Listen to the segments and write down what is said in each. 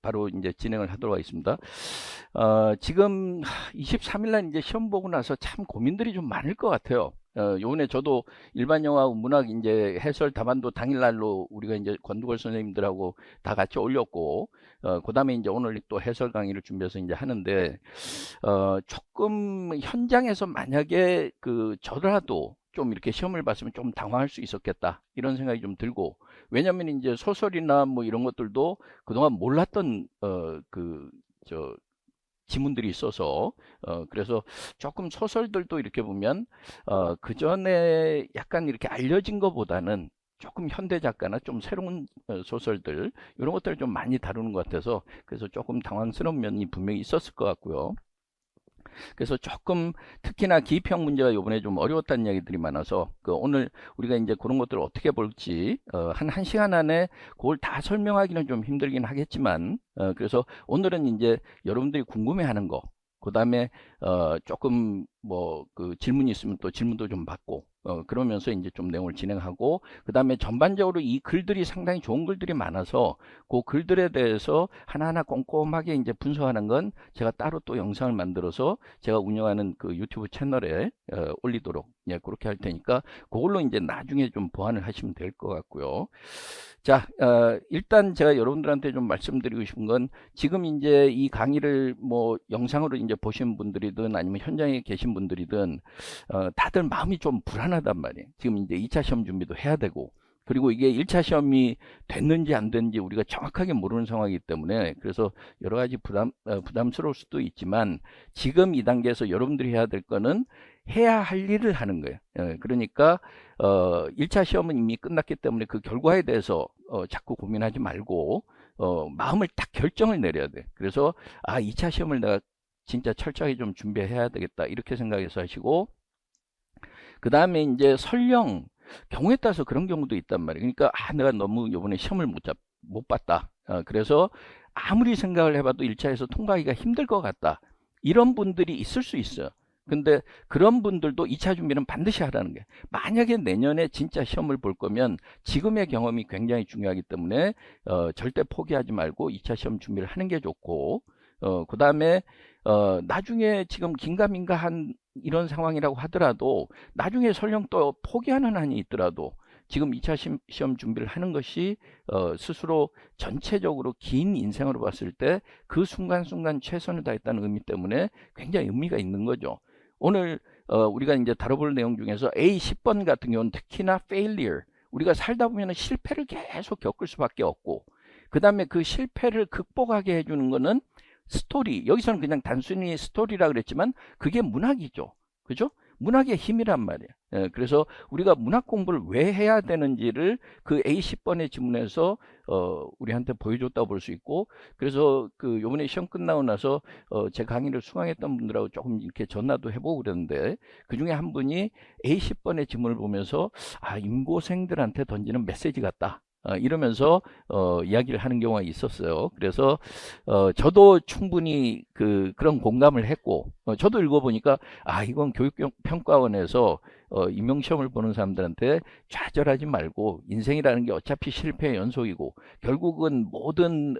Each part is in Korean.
바로 이제 진행을 하도록 하겠습니다. 지금 23일 날 이제 시험 보고 나서 참 고민들이 좀 많을 것 같아요. 요번에 저도 일반 영화 문학 이제 해설 답안도 당일날로 우리가 이제 권두걸 선생님들하고 다 같이 올렸고, 그 다음에 이제 오늘 또 해설 강의를 준비해서 이제 하는데, 조금 현장에서 만약에 저라도 좀 이렇게 시험을 봤으면 좀 당황할 수 있었겠다 이런 생각이 좀 들고, 왜냐면 이제 소설이나 뭐 이런 것들도 그동안 몰랐던 저 지문들이 있어서, 그래서 조금 소설들도 이렇게 보면 그 전에 약간 이렇게 알려진 것보다는 조금 현대 작가나 좀 새로운 소설들 이런 것들을 좀 많이 다루는 것 같아서, 그래서 조금 당황스러운 면이 분명히 있었을 것 같고요. 그래서 조금 특히나 기입형 문제가 요번에 좀 어려웠다는 이야기들이 많아서, 오늘 우리가 이제 그런 것들을 어떻게 볼지 한 1시간 안에 그걸 다 설명하기는 좀 힘들긴 하겠지만, 그래서 오늘은 이제 여러분들이 궁금해하는 거, 그 다음에 조금 뭐 질문이 있으면 또 질문도 좀 받고, 그러면서 이제 좀 내용을 진행하고, 그 다음에 전반적으로 이 글들이 상당히 좋은 글들이 많아서 그 글들에 대해서 하나하나 꼼꼼하게 이제 분석하는 건 제가 따로 또 영상을 만들어서 제가 운영하는 그 유튜브 채널에 올리도록, 예, 그렇게 할 테니까 그걸로 이제 나중에 좀 보완을 하시면 될 것 같고요. 자, 일단 제가 여러분들한테 좀 말씀드리고 싶은 건, 지금 이제 이 강의를 뭐 영상으로 이제 보신 분들이든 아니면 현장에 계신 분들이든 다들 마음이 좀 불안하단 말이에요. 지금 이제 2차 시험 준비도 해야 되고, 그리고 이게 1차 시험이 됐는지 안 됐는지 우리가 정확하게 모르는 상황이기 때문에, 그래서 여러 가지 부담스러울 수도 있지만, 지금 이 단계에서 여러분들이 해야 될 거는 해야 할 일을 하는 거예요. 그러니까 1차 시험은 이미 끝났기 때문에 그 결과에 대해서 자꾸 고민하지 말고 마음을 딱 결정을 내려야 돼. 그래서 2차 시험을 내가 진짜 철저하게 좀 준비해야 되겠다 이렇게 생각해서 하시고, 그 다음에 이제 설령 경우에 따라서 그런 경우도 있단 말이에요. 그러니까 내가 너무 이번에 시험을 못 봤다. 그래서 아무리 생각을 해봐도 1차에서 통과하기가 힘들 것 같다. 이런 분들이 있을 수 있어요. 근데 그런 분들도 2차 준비는 반드시 하라는 게, 만약에 내년에 진짜 시험을 볼 거면 지금의 경험이 굉장히 중요하기 때문에 절대 포기하지 말고 2차 시험 준비를 하는 게 좋고, 그 다음에 나중에 지금 긴가민가한 이런 상황이라고 하더라도 나중에 설령 또 포기하는 한이 있더라도 지금 2차 시험 준비를 하는 것이 스스로 전체적으로 긴 인생으로 봤을 때 그 순간순간 최선을 다했다는 의미 때문에 굉장히 의미가 있는 거죠. 오늘 우리가 이제 다뤄볼 내용 중에서 A 10번 같은 경우는 특히나 failure, 우리가 살다 보면 실패를 계속 겪을 수밖에 없고, 그 다음에 그 실패를 극복하게 해주는 거는 스토리, 여기서는 그냥 단순히 스토리라 그랬지만 그게 문학이죠. 그죠? 문학의 힘이란 말이에요. 그래서 우리가 문학 공부를 왜 해야 되는지를 그 A10번의 지문에서 우리한테 보여줬다고 볼 수 있고, 그래서 요번에 시험 끝나고 나서 제 강의를 수강했던 분들하고 조금 이렇게 전화도 해보고 그랬는데, 그 중에 한 분이 A10번의 지문을 보면서 임고생들한테 던지는 메시지 같다, 이러면서 이야기를 하는 경우가 있었어요. 그래서 저도 충분히 그런 공감을 했고, 저도 읽어보니까 이건 교육평가원에서 임용시험을 보는 사람들한테 좌절하지 말고, 인생이라는 게 어차피 실패의 연속이고 결국은 모든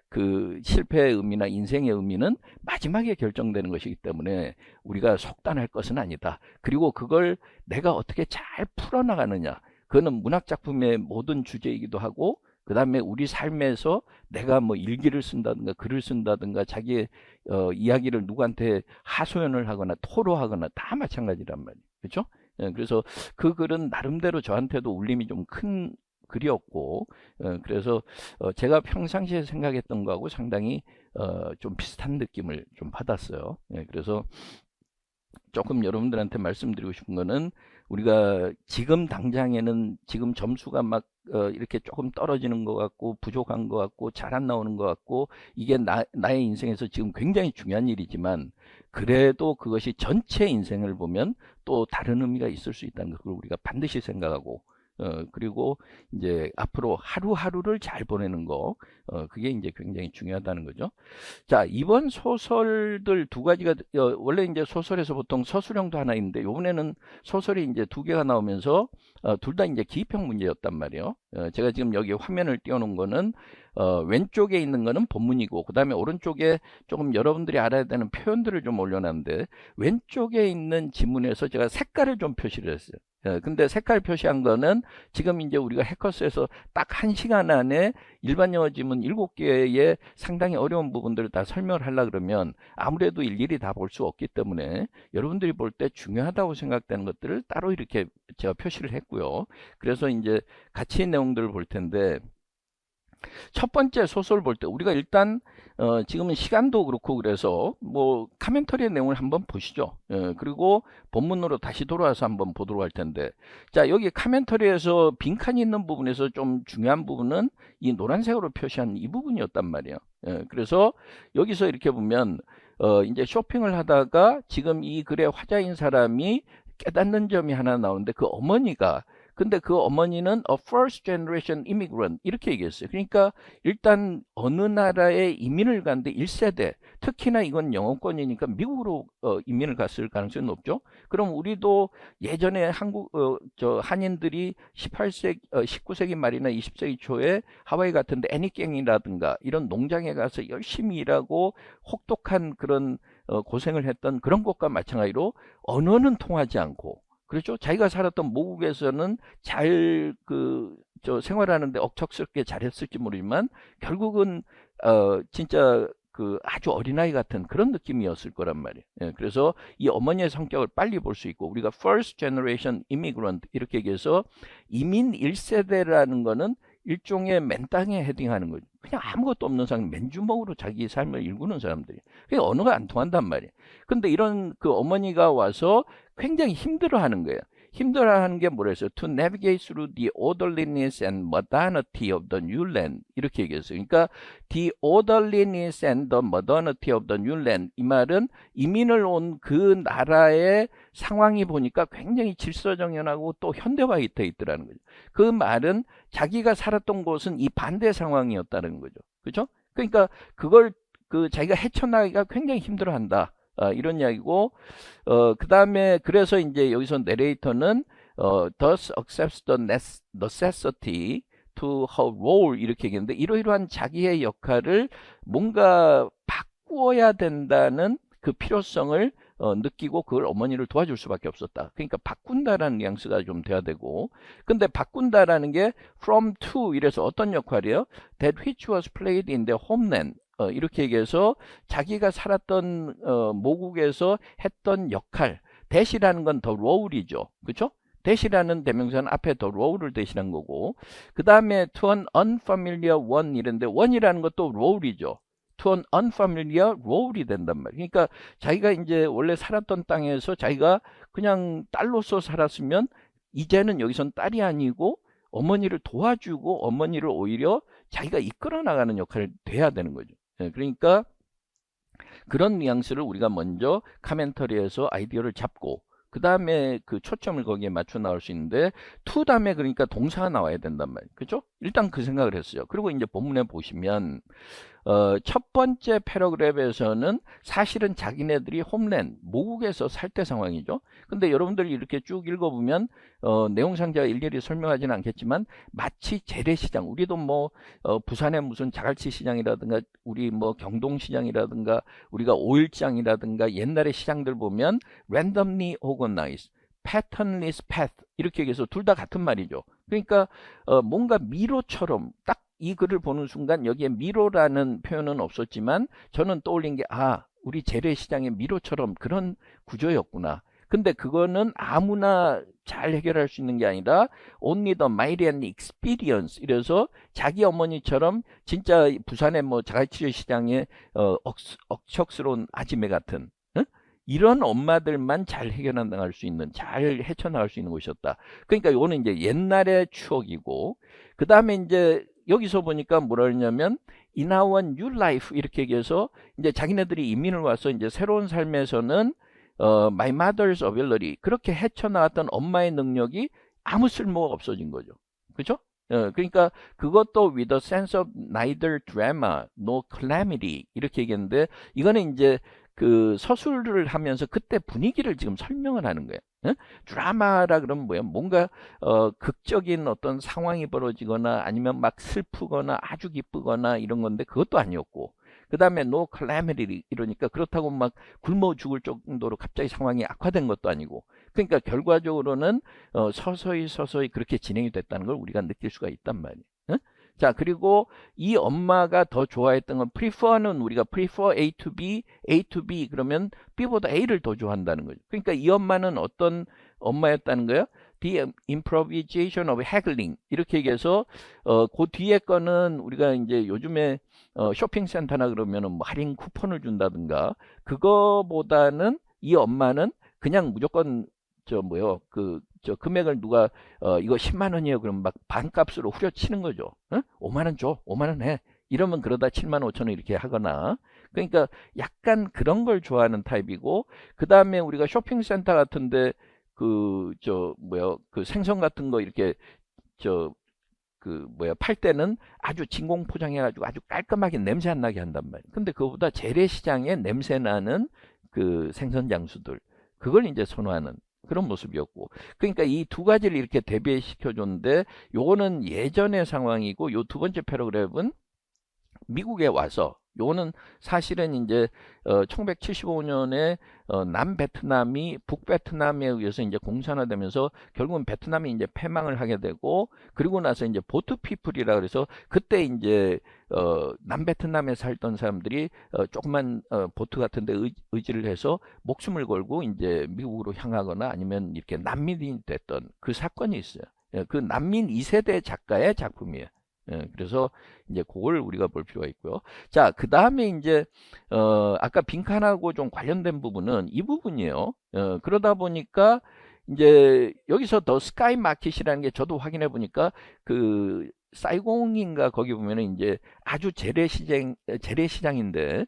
그 실패의 의미나 인생의 의미는 마지막에 결정되는 것이기 때문에 우리가 속단할 것은 아니다. 그리고 그걸 내가 어떻게 잘 풀어나가느냐, 그거는 문학작품의 모든 주제이기도 하고, 그 다음에 우리 삶에서 내가 뭐 일기를 쓴다든가 글을 쓴다든가 자기의 이야기를 누구한테 하소연을 하거나 토로하거나 다 마찬가지란 말이에요. 그렇죠? 그래서 그 글은 나름대로 저한테도 울림이 좀 큰 글이었고, 그래서 제가 평상시에 생각했던 거하고 상당히 좀 비슷한 느낌을 좀 받았어요. 그래서 조금 여러분들한테 말씀드리고 싶은 거는, 우리가 지금 당장에는 지금 점수가 막 이렇게 조금 떨어지는 것 같고 부족한 것 같고 잘 안 나오는 것 같고, 이게 나의 인생에서 지금 굉장히 중요한 일이지만, 그래도 그것이 전체 인생을 보면 또 다른 의미가 있을 수 있다는 걸 우리가 반드시 생각하고, 그리고 이제 앞으로 하루하루를 잘 보내는 거, 그게 이제 굉장히 중요하다는 거죠. 자, 이번 소설들 두 가지가, 원래 이제 소설에서 보통 서술형도 하나 있는데, 요번에는 소설이 이제 두 개가 나오면서, 둘 다 이제 기입형 문제였단 말이에요. 제가 지금 여기 화면을 띄워놓은 거는, 왼쪽에 있는 거는 본문이고, 그 다음에 오른쪽에 조금 여러분들이 알아야 되는 표현들을 좀 올려놨는데, 왼쪽에 있는 지문에서 제가 색깔을 좀 표시를 했어요. 근데 색깔 표시한 거는 지금 이제 우리가 해커스에서 딱 1시간 안에 일반 영어 지문 7개의 상당히 어려운 부분들을 다 설명을 하려 그러면 아무래도 일일이 다 볼 수 없기 때문에 여러분들이 볼 때 중요하다고 생각되는 것들을 따로 이렇게 제가 표시를 했고요. 그래서 이제 같이 내용들을 볼 텐데, 첫 번째 소설 볼 때 우리가 일단 지금은 시간도 그렇고 그래서 뭐 카멘터리의 내용을 한번 보시죠. 그리고 본문으로 다시 돌아와서 한번 보도록 할 텐데, 자, 여기 카멘터리에서 빈칸이 있는 부분에서 좀 중요한 부분은 이 노란색으로 표시한 이 부분이었단 말이에요. 그래서 여기서 이렇게 보면 이제 쇼핑을 하다가 지금 이 글의 화자인 사람이 깨닫는 점이 하나 나오는데, 그 어머니가, 근데 그 어머니는 a first generation immigrant 이렇게 얘기했어요. 그러니까 일단 어느 나라에 이민을 갔는데 1세대, 특히나 이건 영어권이니까 미국으로 이민을 갔을 가능성이 높죠. 그럼 우리도 예전에 한인들이 18세기, 19세기 말이나 20세기 초에 하와이 같은데 애니갱이라든가 이런 농장에 가서 열심히 일하고 혹독한 그런 고생을 했던 그런 것과 마찬가지로 언어는 통하지 않고, 그렇죠? 자기가 살았던 모국에서는 잘 생활하는데 억척스럽게 잘했을지 모르지만 결국은 진짜 그 아주 어린아이 같은 그런 느낌이었을 거란 말이에요. 그래서 이 어머니의 성격을 빨리 볼 수 있고, 우리가 first generation immigrant 이렇게 얘기해서 이민 1세대라는 거는 일종의 맨땅에 헤딩하는 거죠. 그냥 아무것도 없는 사람, 맨주먹으로 자기 삶을 일구는 사람들이. 그게 언어가 안 통한단 말이에요. 근데 이런 그 어머니가 와서 굉장히 힘들어하는 거예요. 힘들어하는 게 뭐랬어요? To navigate through the orderliness and modernity of the new land 이렇게 얘기했어요. 그러니까 the orderliness and the modernity of the new land, 이 말은 이민을 온 그 나라의 상황이 보니까 굉장히 질서정연하고 또 현대화돼 있더라는 거죠. 그 말은 자기가 살았던 곳은 이 반대 상황이었다는 거죠. 그렇죠? 그러니까 그걸 자기가 헤쳐나가기가 굉장히 힘들어한다. 이런 이야기고, 그 다음에 그래서 이제 여기서 내레이터는 thus accepts the necessity to her role 이렇게 얘기했는데, 이러이러한 자기의 역할을 뭔가 바꾸어야 된다는 그 필요성을 느끼고 그걸 어머니를 도와줄 수밖에 없었다. 그러니까 바꾼다라는 뉘앙스가 좀 돼야 되고, 근데 바꾼다라는 게 from to 이래서 어떤 역할이에요? That which was played in the homeland 이렇게 얘기해서 자기가 살았던 모국에서 했던 역할, 대시라는 건 더 role이죠. 그렇죠? 대시라는 대명사는 앞에 더 role을 대신한 거고, 그 다음에 to an unfamiliar one 이랬는데 one이라는 것도 role이죠. to an unfamiliar role이 된단 말이에요. 그러니까 자기가 이제 원래 살았던 땅에서 자기가 그냥 딸로서 살았으면 이제는 여기선 딸이 아니고 어머니를 도와주고 어머니를 오히려 자기가 이끌어 나가는 역할을 돼야 되는 거죠. 그러니까 그런 뉘앙스를 우리가 먼저 카멘터리에서 아이디어를 잡고, 그 다음에 그 초점을 거기에 맞춰 나올 수 있는데, to 다음에 그러니까 동사가 나와야 된단 말이에요. 그죠? 일단 그 생각을 했어요. 그리고 이제 본문에 보시면 첫 번째 패러그래프에서는 사실은 자기네들이 홈랜드, 모국에서 살 때 상황이죠. 근데 여러분들이 이렇게 쭉 읽어보면 내용상 제가 일일이 설명하지는 않겠지만 마치 재래시장, 우리도 뭐 부산의 무슨 자갈치 시장이라든가 우리 뭐 경동시장이라든가 우리가 오일장이라든가 옛날의 시장들 보면 randomly organized, patternless path 이렇게 얘기해서 둘 다 같은 말이죠. 그러니까 뭔가 미로처럼 딱 이 글을 보는 순간 여기에 미로라는 표현은 없었지만 저는 떠올린 게 우리 재래시장의 미로처럼 그런 구조였구나. 근데 그거는 아무나 잘 해결할 수 있는 게 아니라 only the mighty and experienced, 이래서 자기 어머니처럼 진짜 부산의 뭐 자갈치 시장의 억척스러운 아지매 같은 이런 엄마들만 잘 해결나갈 수 있는, 잘 헤쳐나갈 수 있는 곳이었다. 그러니까 이거는 이제 옛날의 추억이고, 그 다음에 이제 여기서 보니까 뭐라 그러냐면 in our new life 이렇게 얘기해서 이제 자기네들이 이민을 와서 이제 새로운 삶에서는 my mother's ability, 그렇게 헤쳐나왔던 엄마의 능력이 아무 쓸모가 없어진 거죠. 그죠? 그러니까 그것도 with a sense of neither drama, no calamity 이렇게 얘기했는데 이거는 이제 그 서술을 하면서 그때 분위기를 지금 설명을 하는 거예요. 드라마라 그러면 뭐야? 뭔가 극적인 어떤 상황이 벌어지거나 아니면 막 슬프거나 아주 기쁘거나 이런 건데 그것도 아니었고 그 다음에 no calamity 이러니까 그렇다고 막 굶어 죽을 정도로 갑자기 상황이 악화된 것도 아니고 그러니까 결과적으로는 서서히 그렇게 진행이 됐다는 걸 우리가 느낄 수가 있단 말이에요. 자, 그리고 이 엄마가 더 좋아했던 건 prefer는 우리가 prefer A to B, A to B 그러면 B보다 A를 더 좋아한다는 거죠. 그러니까 이 엄마는 어떤 엄마였다는 거예요? The improvisation of haggling 이렇게 얘기해서 그 뒤에 거는 우리가 이제 요즘에 쇼핑센터나 그러면은 뭐 할인 쿠폰을 준다든가 그거보다는 이 엄마는 그냥 무조건 저 뭐요 저 금액을 누가 이거 10만 원이에요 그러면 막 반값으로 후려치는 거죠. 5만 원 줘, 5만 원 해. 이러면 그러다 7만 5천 원 이렇게 하거나 그러니까 약간 그런 걸 좋아하는 타입이고 그 다음에 우리가 쇼핑센터 같은데 그 저 뭐요 그 생선 같은 거 이렇게 저 그 뭐야 팔 때는 아주 진공 포장해가지고 아주 깔끔하게 냄새 안 나게 한단 말이에요. 근데 그거보다 재래시장에 냄새 나는 그 생선 장수들 그걸 이제 선호하는 그런 모습이었고 그러니까 이 두 가지를 이렇게 대비시켜 줬는데 요거는 예전의 상황이고 요 두 번째 패러그래프는 미국에 와서 요거는 사실은 이제 1975년에 남베트남이 북베트남에 의해서 이제 공산화되면서 결국은 베트남이 이제 패망을 하게 되고 그리고 나서 이제 보트 피플이라 그래서 그때 이제 남베트남에 살던 사람들이 조그만 보트 같은데 의지를 해서 목숨을 걸고 이제 미국으로 향하거나 아니면 이렇게 난민이 됐던 그 사건이 있어요. 그 난민 2세대 작가의 작품이에요. 그래서 이제 그걸 우리가 볼 필요가 있고요. 자, 그 다음에 이제 아까 빈칸하고 좀 관련된 부분은 이 부분이에요. 그러다 보니까 이제 여기서 더 스카이 마켓이라는 게 저도 확인해 보니까 그 사이공인가 거기 보면은 이제 아주 재래시장인데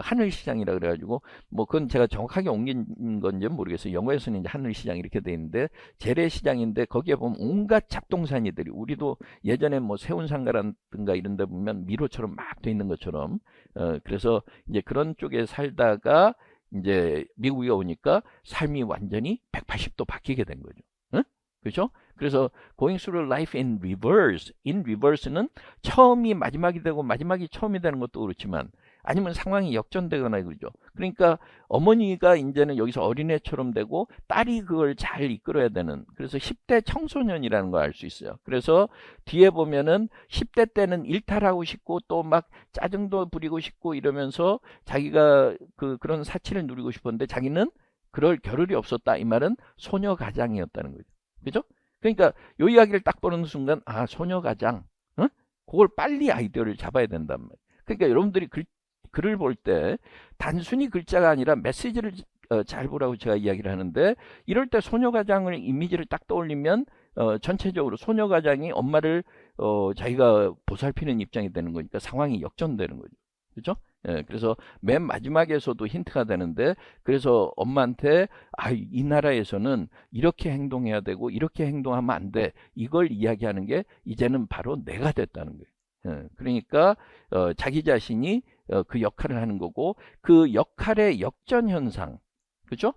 하늘시장이라 그래가지고 뭐 그건 제가 정확하게 옮긴 건지 모르겠어요. 영어에서는 이제 하늘시장 이렇게 돼 있는데 재래시장인데 거기에 보면 온갖 잡동사니들이 우리도 예전에 뭐 세운상가라든가 이런 데 보면 미로처럼 막 돼 있는 것처럼 그래서 이제 그런 쪽에 살다가 이제 미국에 오니까 삶이 완전히 180도 바뀌게 된 거죠. 그렇죠? 그래서 going through life in reverse. in reverse는 처음이 마지막이 되고 마지막이 처음이 되는 것도 그렇지만 아니면 상황이 역전되거나 그러죠. 그러니까 어머니가 이제는 여기서 어린애처럼 되고 딸이 그걸 잘 이끌어야 되는 그래서 10대 청소년이라는 걸 알 수 있어요. 그래서 뒤에 보면은 10대 때는 일탈하고 싶고 또 막 짜증도 부리고 싶고 이러면서 자기가 그런 사치를 누리고 싶었는데 자기는 그럴 겨를이 없었다. 이 말은 소녀 가장이었다는 거죠. 그죠? 그러니까 요 이야기를 딱 보는 순간 아 소녀 가장 그걸 빨리 아이디어를 잡아야 된단 말이에요. 그러니까 여러분들이 글을 볼 때 단순히 글자가 아니라 메시지를 잘 보라고 제가 이야기를 하는데 이럴 때 소녀가장을 이미지를 딱 떠올리면 전체적으로 소녀가장이 엄마를 자기가 보살피는 입장이 되는 거니까 상황이 역전되는 거죠. 그렇죠? 예, 그래서 맨 마지막에서도 힌트가 되는데 그래서 엄마한테 이 나라에서는 이렇게 행동해야 되고 이렇게 행동하면 안 돼. 이걸 이야기하는 게 이제는 바로 내가 됐다는 거예요. 그러니까 자기 자신이 그 역할을 하는 거고 그 역할의 역전 현상 그렇죠?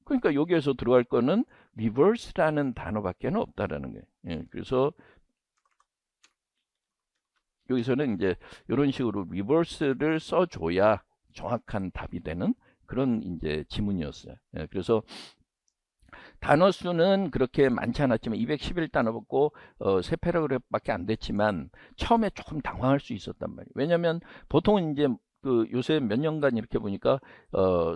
그러니까 여기에서 들어갈 거는 reverse라는 단어밖에 없다라는 거예요. 그래서 여기서는 이제 이런 식으로 reverse를 써줘야 정확한 답이 되는 그런 이제 지문이었어요. 그래서 단어 수는 그렇게 많지 않았지만 211단어 받고 세 패러그래프밖에 안 됐지만 처음에 조금 당황할 수 있었단 말이에요. 왜냐하면 보통은 이제 그 요새 몇 년간 이렇게 보니까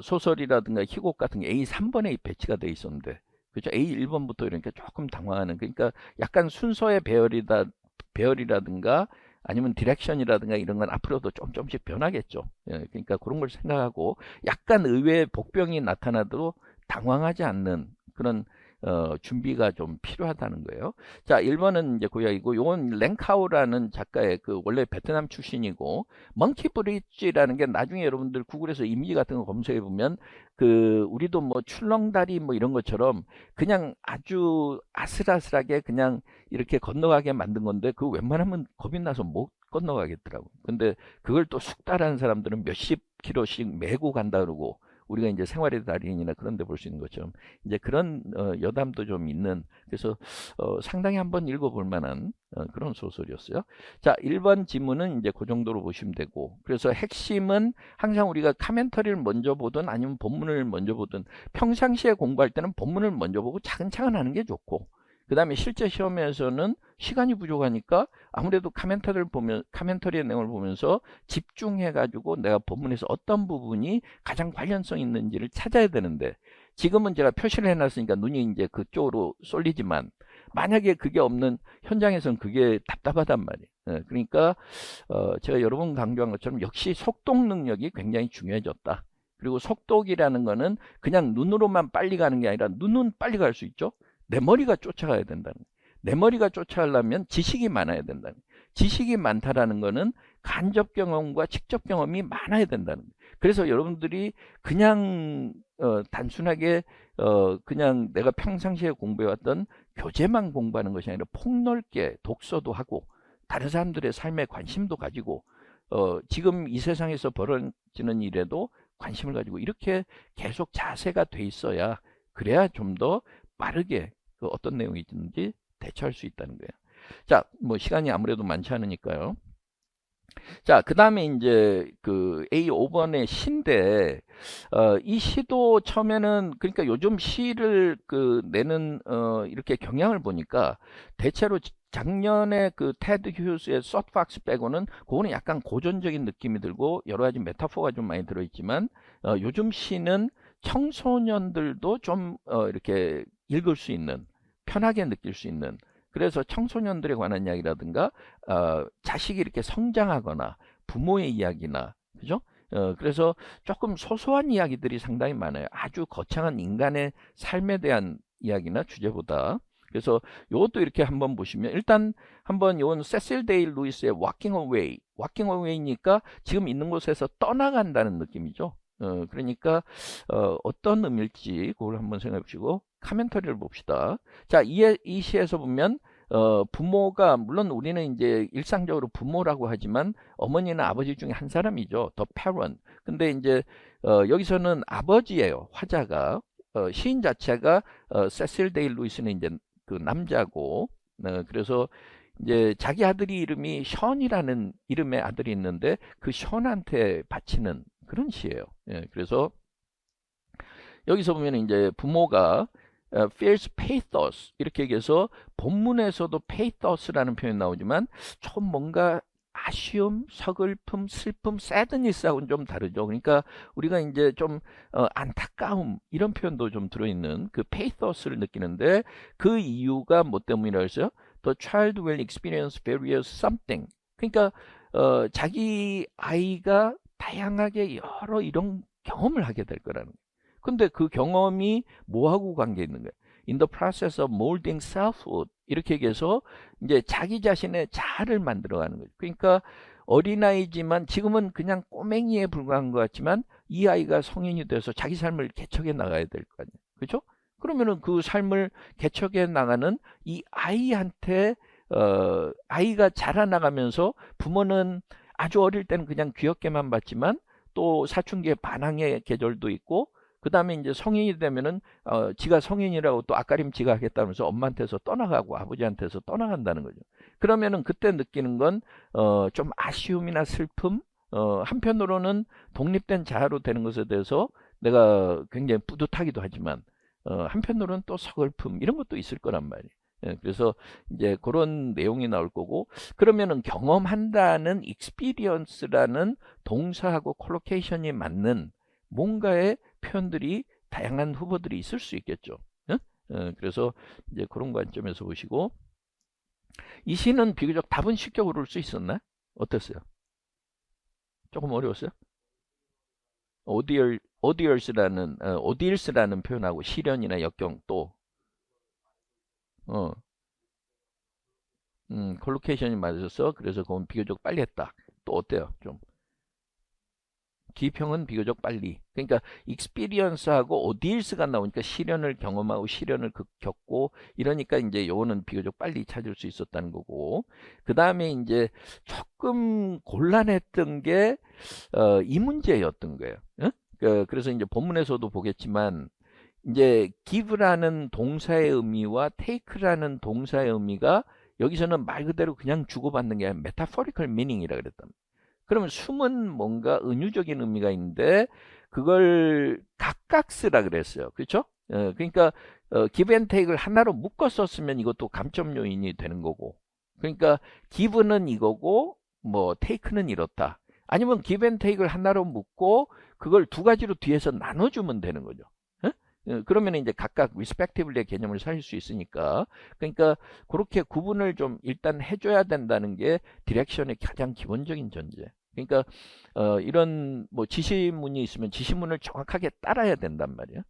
소설이라든가 희곡 같은 게 A3번에 배치가 돼 있었는데 그렇죠? A1번부터 이러니까 조금 당황하는 그러니까 약간 순서의 배열이라든가 아니면 디렉션이라든가 이런 건 앞으로도 조금씩 변하겠죠. 그러니까 그런 걸 생각하고 약간 의외의 복병이 나타나도 당황하지 않는 그런 준비가 좀 필요하다는 거예요. 자, 1번은 이제 고약이고, 요건 랭카오라는 작가의 그 원래 베트남 출신이고, 먼키 브릿지라는 게 나중에 여러분들 구글에서 이미지 같은 거 검색해 보면 그 우리도 뭐 출렁다리 뭐 이런 것처럼 그냥 아주 아슬아슬하게 그냥 이렇게 건너가게 만든 건데, 그 웬만하면 겁이 나서 못 건너가겠더라고. 근데 그걸 또 숙달하는 사람들은 몇십 킬로씩 메고 간다 그러고, 우리가 이제 생활의 달인이나 그런 데 볼 수 있는 것처럼 이제 그런 여담도 좀 있는, 그래서 상당히 한번 읽어볼 만한 그런 소설이었어요. 자, 1번 지문은 이제 그 정도로 보시면 되고, 그래서 핵심은 항상 우리가 카멘터리를 먼저 보든 아니면 본문을 먼저 보든, 평상시에 공부할 때는 본문을 먼저 보고 차근차근 하는 게 좋고, 그 다음에 실제 시험에서는 시간이 부족하니까 아무래도 카멘터리의 내용을 보면서 집중해 가지고 내가 본문에서 어떤 부분이 가장 관련성 있는지를 찾아야 되는데, 지금은 제가 표시를 해놨으니까 눈이 이제 그쪽으로 쏠리지만, 만약에 그게 없는 현장에서는 그게 답답하단 말이에요. 그러니까 제가 여러 번 강조한 것처럼 역시 속독 능력이 굉장히 중요해졌다. 그리고 속독이라는 거는 그냥 눈으로만 빨리 가는 게 아니라, 눈은 빨리 갈 수 있죠. 내 머리가 쫓아가야 된다는 거예요. 내 머리가 쫓아가려면 지식이 많아야 된다는 거예요. 지식이 많다라는 거는 간접 경험과 직접 경험이 많아야 된다는 거예요. 그래서 여러분들이 그냥 단순하게 그냥 내가 평상시에 공부해왔던 교재만 공부하는 것이 아니라 폭넓게 독서도 하고 다른 사람들의 삶에 관심도 가지고 지금 이 세상에서 벌어지는 일에도 관심을 가지고 이렇게 계속 자세가 돼 있어야, 그래야 좀 더 빠르게 그 어떤 내용이 있는지 대처할 수 있다는 거예요. 자, 뭐 시간이 아무래도 많지 않으니까요. 자, 그 다음에 이제 그 A5번의 시인데, 이 시도 처음에는, 그러니까 요즘 시를 그 내는, 이렇게 경향을 보니까 대체로 작년에 그 테드 휴스의 숏팍스 빼고는 그거는 약간 고전적인 느낌이 들고 여러 가지 메타포가 좀 많이 들어있지만, 요즘 시는 청소년들도 좀, 이렇게 읽을 수 있는, 편하게 느낄 수 있는, 그래서 청소년들에 관한 이야기라든가 자식이 이렇게 성장하거나 부모의 이야기나, 그죠? 그래서 조금 소소한 이야기들이 상당히 많아요. 아주 거창한 인간의 삶에 대한 이야기나 주제보다. 그래서 이것도 이렇게 한번 보시면, 일단 한번 이건 세실 데일 루이스의 Walking Away. Walking Away니까 지금 있는 곳에서 떠나간다는 느낌이죠. 그러니까 어떤 의미일지 그걸 한번 생각해 보시고 카멘터리를 봅시다. 자, 이 시에서 보면 부모가, 물론 우리는 이제 일상적으로 부모라고 하지만 어머니나 아버지 중에 한 사람이죠. The parent. 근데 이제 여기서는 아버지예요. 화자가. 시인 자체가 세실 데일 루이스는 이제 그 남자고, 그래서 이제 자기 아들이 이름이 션이라는 이름의 아들이 있는데 그 션한테 바치는 그런 시예요. 예, 그래서 여기서 보면 이제 부모가 feels pathos 이렇게 얘기해서, 본문에서도 pathos라는 표현이 나오지만 좀 뭔가 아쉬움, 서글픔, 슬픔, sadness하고는 좀 다르죠. 그러니까 우리가 이제 좀 안타까움 이런 표현도 좀 들어있는 그 pathos를 느끼는데, 그 이유가 뭐 때문이라고 했어요? The child will experience various something. 그러니까 자기 아이가 다양하게 여러 이런 경험을 하게 될 거라는 거예요. 근데 그 경험이 뭐하고 관계 있는 거예요? In the process of molding selfhood 이렇게 얘기해서 이제 자기 자신의 자아를 만들어가는 거죠. 그러니까 어린아이지만 지금은 그냥 꼬맹이에 불과한 것 같지만 이 아이가 성인이 돼서 자기 삶을 개척해 나가야 될 거 아니에요. 그렇죠? 그러면은 그 삶을 개척해 나가는 이 아이한테 아이가 자라나가면서 부모는 아주 어릴 때는 그냥 귀엽게만 봤지만 또 사춘기에 반항의 계절도 있고, 그 다음에 이제 성인이 되면은 지가 성인이라고 또 앞가림치가 하겠다면서 엄마한테서 떠나가고 아버지한테서 떠나간다는 거죠. 그러면은 그때 느끼는 건 좀 아쉬움이나 슬픔, 한편으로는 독립된 자아로 되는 것에 대해서 내가 굉장히 뿌듯하기도 하지만 한편으로는 또 서글픔 이런 것도 있을 거란 말이에요. 예, 그래서 이제 그런 내용이 나올 거고, 그러면은 경험한다는 experience라는 동사하고 콜로케이션이 맞는 뭔가의 표현들이, 다양한 후보들이 있을 수 있겠죠. 응? 그래서 이제 그런 관점에서 보시고, 이 시는 비교적 답은 쉽게 고를 수 있었나? 어땠어요? 조금 어려웠어요? 오디얼스라는 표현하고 시련이나 역경 또 어, 콜로케이션이 맞았어. 그래서 그건 비교적 빨리 했다. 또 어때요? 좀. 기평은 비교적 빨리. 그러니까 익스피리언스하고 오디일스가 나오니까 시련을 경험하고 시련을 겪고 이러니까 이제 요거는 비교적 빨리 찾을 수 있었다는 거고. 그 다음에 이제 조금 곤란했던 게 이 문제였던 거예요. 응? 그래서 이제 본문에서도 보겠지만 이제 give라는 동사의 의미와 take라는 동사의 의미가 여기서는 말 그대로 그냥 주고받는 게 아니라 metaphorical meaning이라 그랬단 말이에요. 그러면 숨은 뭔가 은유적인 의미가 있는데 그걸 각각 쓰라 그랬어요. 그렇죠? 그러니까 give and take를 하나로 묶어 썼으면 이것도 감점 요인이 되는 거고. 그러니까 give는 이거고 뭐 take는 이렇다. 아니면 give and take를 하나로 묶고 그걸 두 가지로 뒤에서 나눠주면 되는 거죠. 그러면 이제 각각 respectively의 개념을 살릴 수 있으니까 그러니까 그렇게 구분을 좀 일단 해줘야 된다는 게 디렉션의 가장 기본적인 전제. 그러니까 이런 뭐 지시문이 있으면 지시문을 정확하게 따라야 된단 말이에요.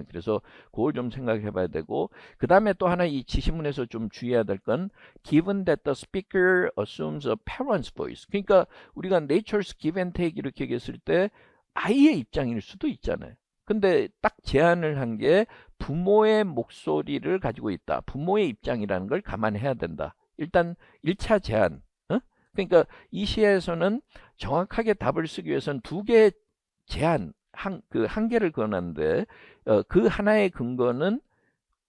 그래서 그걸 좀 생각해 봐야 되고 그 다음에 또 하나 이 지시문에서 좀 주의해야 될 건 given that the speaker assumes a parent's voice. 그러니까 우리가 nature's give and take 이렇게 얘기했을 때 아이의 입장일 수도 있잖아요. 근데 딱 제한을 한 게 부모의 목소리를 가지고 있다. 부모의 입장이라는 걸 감안해야 된다. 일단 1차 제한. 그러니까 이 시에서는 정확하게 답을 쓰기 위해서는 두 개의 제한, 그 한계를 그어놨는데 그 하나의 근거는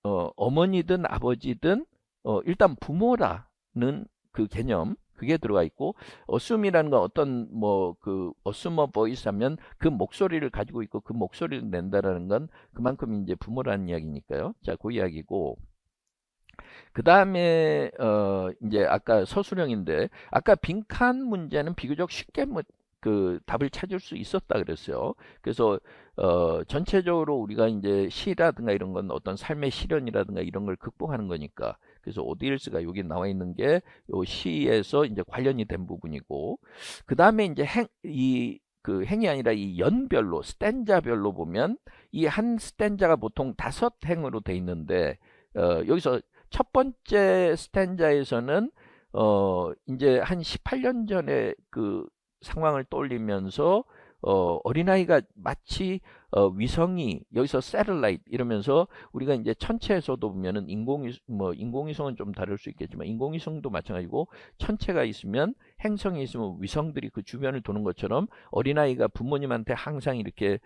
어머니든 아버지든 일단 부모라는 그 개념 그게 들어가 있고 assume이라는 건 어떤 뭐 그 assume a voice 하면 그 목소리를 가지고 있고 그 목소리를 낸다라는 건 그만큼 이제 부모라는 이야기니까요. 자, 그 이야기고 그 다음에 이제 아까 서술형인데 아까 빈칸 문제는 비교적 쉽게 그 답을 찾을 수 있었다 그랬어요. 그래서 전체적으로 우리가 이제 시라든가 이런 건 어떤 삶의 시련이라든가 이런 걸 극복하는 거니까 그래서 오디일스가 여기 나와 있는 게 요 시에서 이제 관련이 된 부분이고 그 다음에 이제 그 행이 아니라 이 연별로 스탠자별로 보면 이 한 스탠자가 보통 5행으로 돼 있는데 여기서 첫 번째 스탠자에서는 이제 한 18년 전에 그 상황을 떠올리면서 어린아이가 마치 위성이 여기서 새틀라이트 이러면서 우리가 이제 천체에서도 보면은 인공위성은 좀 다를 수 있겠지만 인공위성도 마찬가지고 천체가 있으면 행성이 있으면 위성들이 그 주변을 도는 것처럼 어린아이가 부모님한테 항상 이렇게